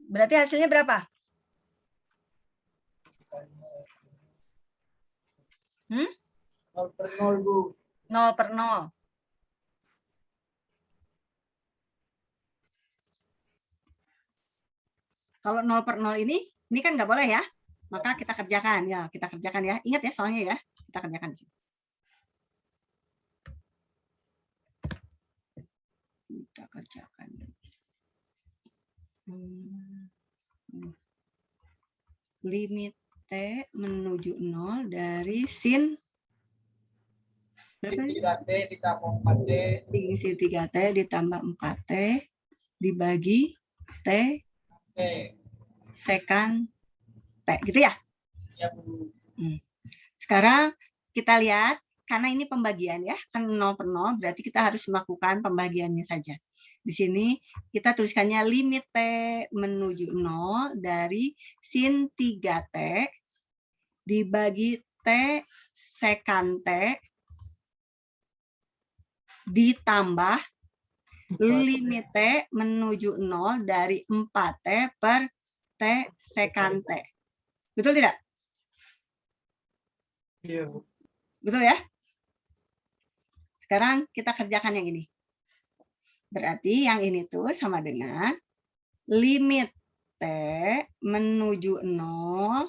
Berarti hasilnya berapa? 0 per 0, Bu. 0 per 0. Kalau 0 per 0 ini kan nggak boleh ya. Maka kita kerjakan ya, kita kerjakan ya. Ingat ya soalnya ya, kita kerjakan di sini. kita kerjakan. Limit T menuju 0 dari sin berapa? 3T ditambah 4T. Sin 3T ditambah 4T dibagi T sekan T. Gitu ya? Ya, Bu. Sekarang kita lihat, karena ini pembagian ya, kan 0 per 0, berarti kita harus melakukan pembagiannya saja. Di sini kita tuliskannya limit T menuju 0 dari sin 3T dibagi T sekan T ditambah limit T menuju 0 dari 4T per T sekan T. Betul tidak? Iya, Bu. Betul ya? Sekarang kita kerjakan yang ini. Berarti yang ini tuh sama dengan limit T menuju 0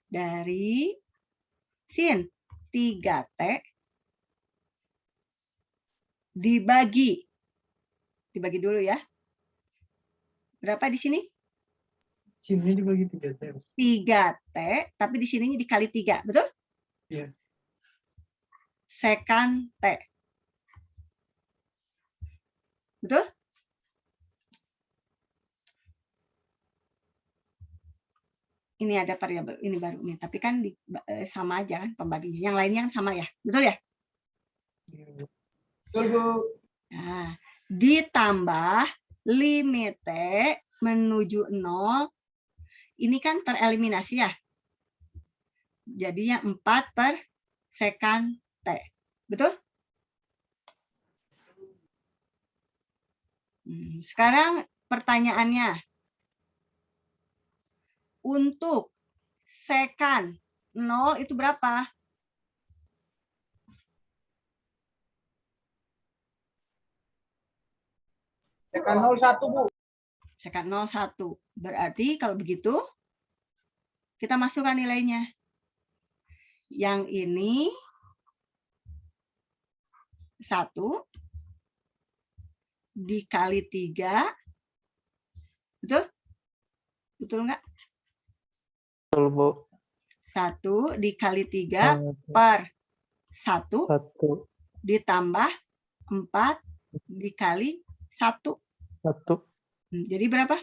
dari sin 3T dibagi dulu ya. Berapa di sini? Sini dibagi 3T. 3T, tapi di sininya dikali 3, betul? Iya. Sekan T. Betul? Ini ada variabel, ini baru nih, tapi kan sama aja kan pembagiannya. Yang lainnya kan sama ya, betul ya? Iya, Bu. Betul, Bu. Nah, ditambah limit T menuju 0, ini kan tereliminasi ya. Jadinya 4 per sekan T. Betul? Sekarang pertanyaannya. Untuk sekan 0 itu berapa? Sekan 01, Bu. Sekan 01. Berarti kalau begitu, kita masukkan nilainya. Yang ini 1 dikali 3. Betul? Betul enggak? Betul, Bu. 1 dikali 3 per 1 1. ditambah 4 dikali 1. 1. Jadi berapa?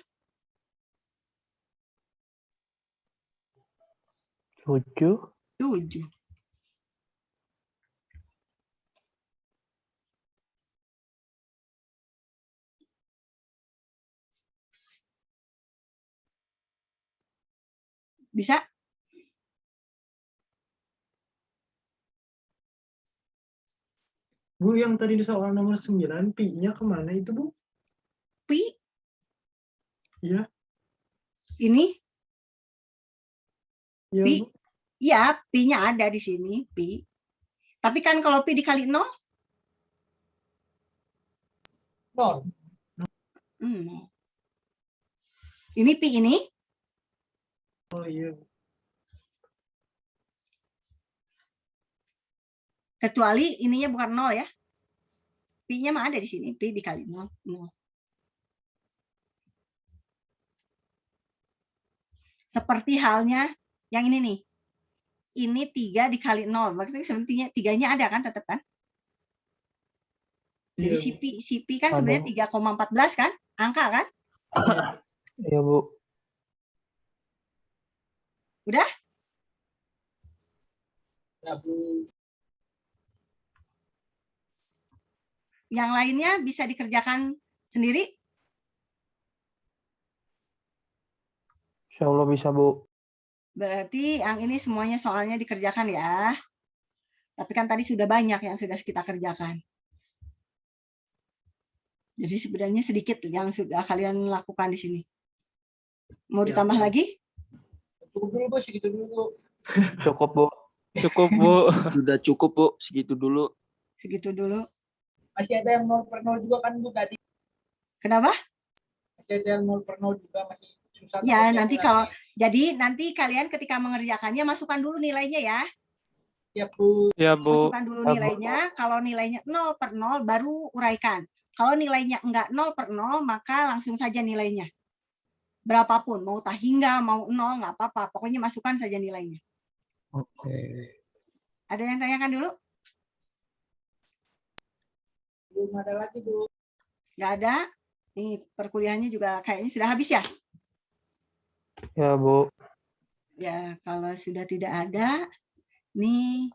7. 7. Bisa? Bu, yang tadi di soal nomor 9, pi-nya kemana itu, Bu? Pi Iya. ini? Iya, Pi? Bu. Iya, pi-nya ada di sini, pi. Tapi kan kalau pi dikali 0? 0. Ini pi ini? Oh iya. Kecuali ininya bukan 0 ya. Pi-nya mah ada di sini, pi dikali 0. 0. Seperti halnya yang ini nih. Ini 3 dikali 0. Berarti sebenarnya 3-nya ada kan tetap kan? Jadi Iya, si pi kan sebenarnya 3,14 kan? Angka kan? Iya, Bu. Udah? Ya, Bu. Yang lainnya bisa dikerjakan sendiri? Insya Allah bisa, Bu. Berarti yang ini semuanya soalnya dikerjakan ya. Tapi kan tadi sudah banyak yang sudah kita kerjakan. Jadi sebenarnya sedikit yang sudah kalian lakukan di sini. Mau Ya. ditambah lagi? Cukup dulu, Bu. Segitu dulu, Bu. Cukup, Bu. Cukup, Bu. Sudah cukup, Bu. Segitu dulu. Segitu dulu. Masih ada yang 0 per 0 juga kan, Bu, tadi. Kenapa? Masih ada yang 0 per 0 juga. Masih susah. Ya, terus nanti yang kalau nanti. jadi nanti kalian ketika mengerjakannya masukkan dulu nilainya ya. Ya, Bu. Ya, Bu. Masukkan dulu Ya, Bu. nilainya. Kalau nilainya 0 per 0 baru uraikan. Kalau nilainya enggak 0/0, maka langsung saja nilainya. Berapapun, mau tahingga, mau 0, nggak apa-apa. Pokoknya masukkan saja nilainya. Oke. Ada yang tanyakan dulu? Belum ada lagi, Bu. Nggak ada? Ini perkuliahannya juga kayaknya sudah habis ya? Ya, Bu. Ya, kalau sudah tidak ada, nih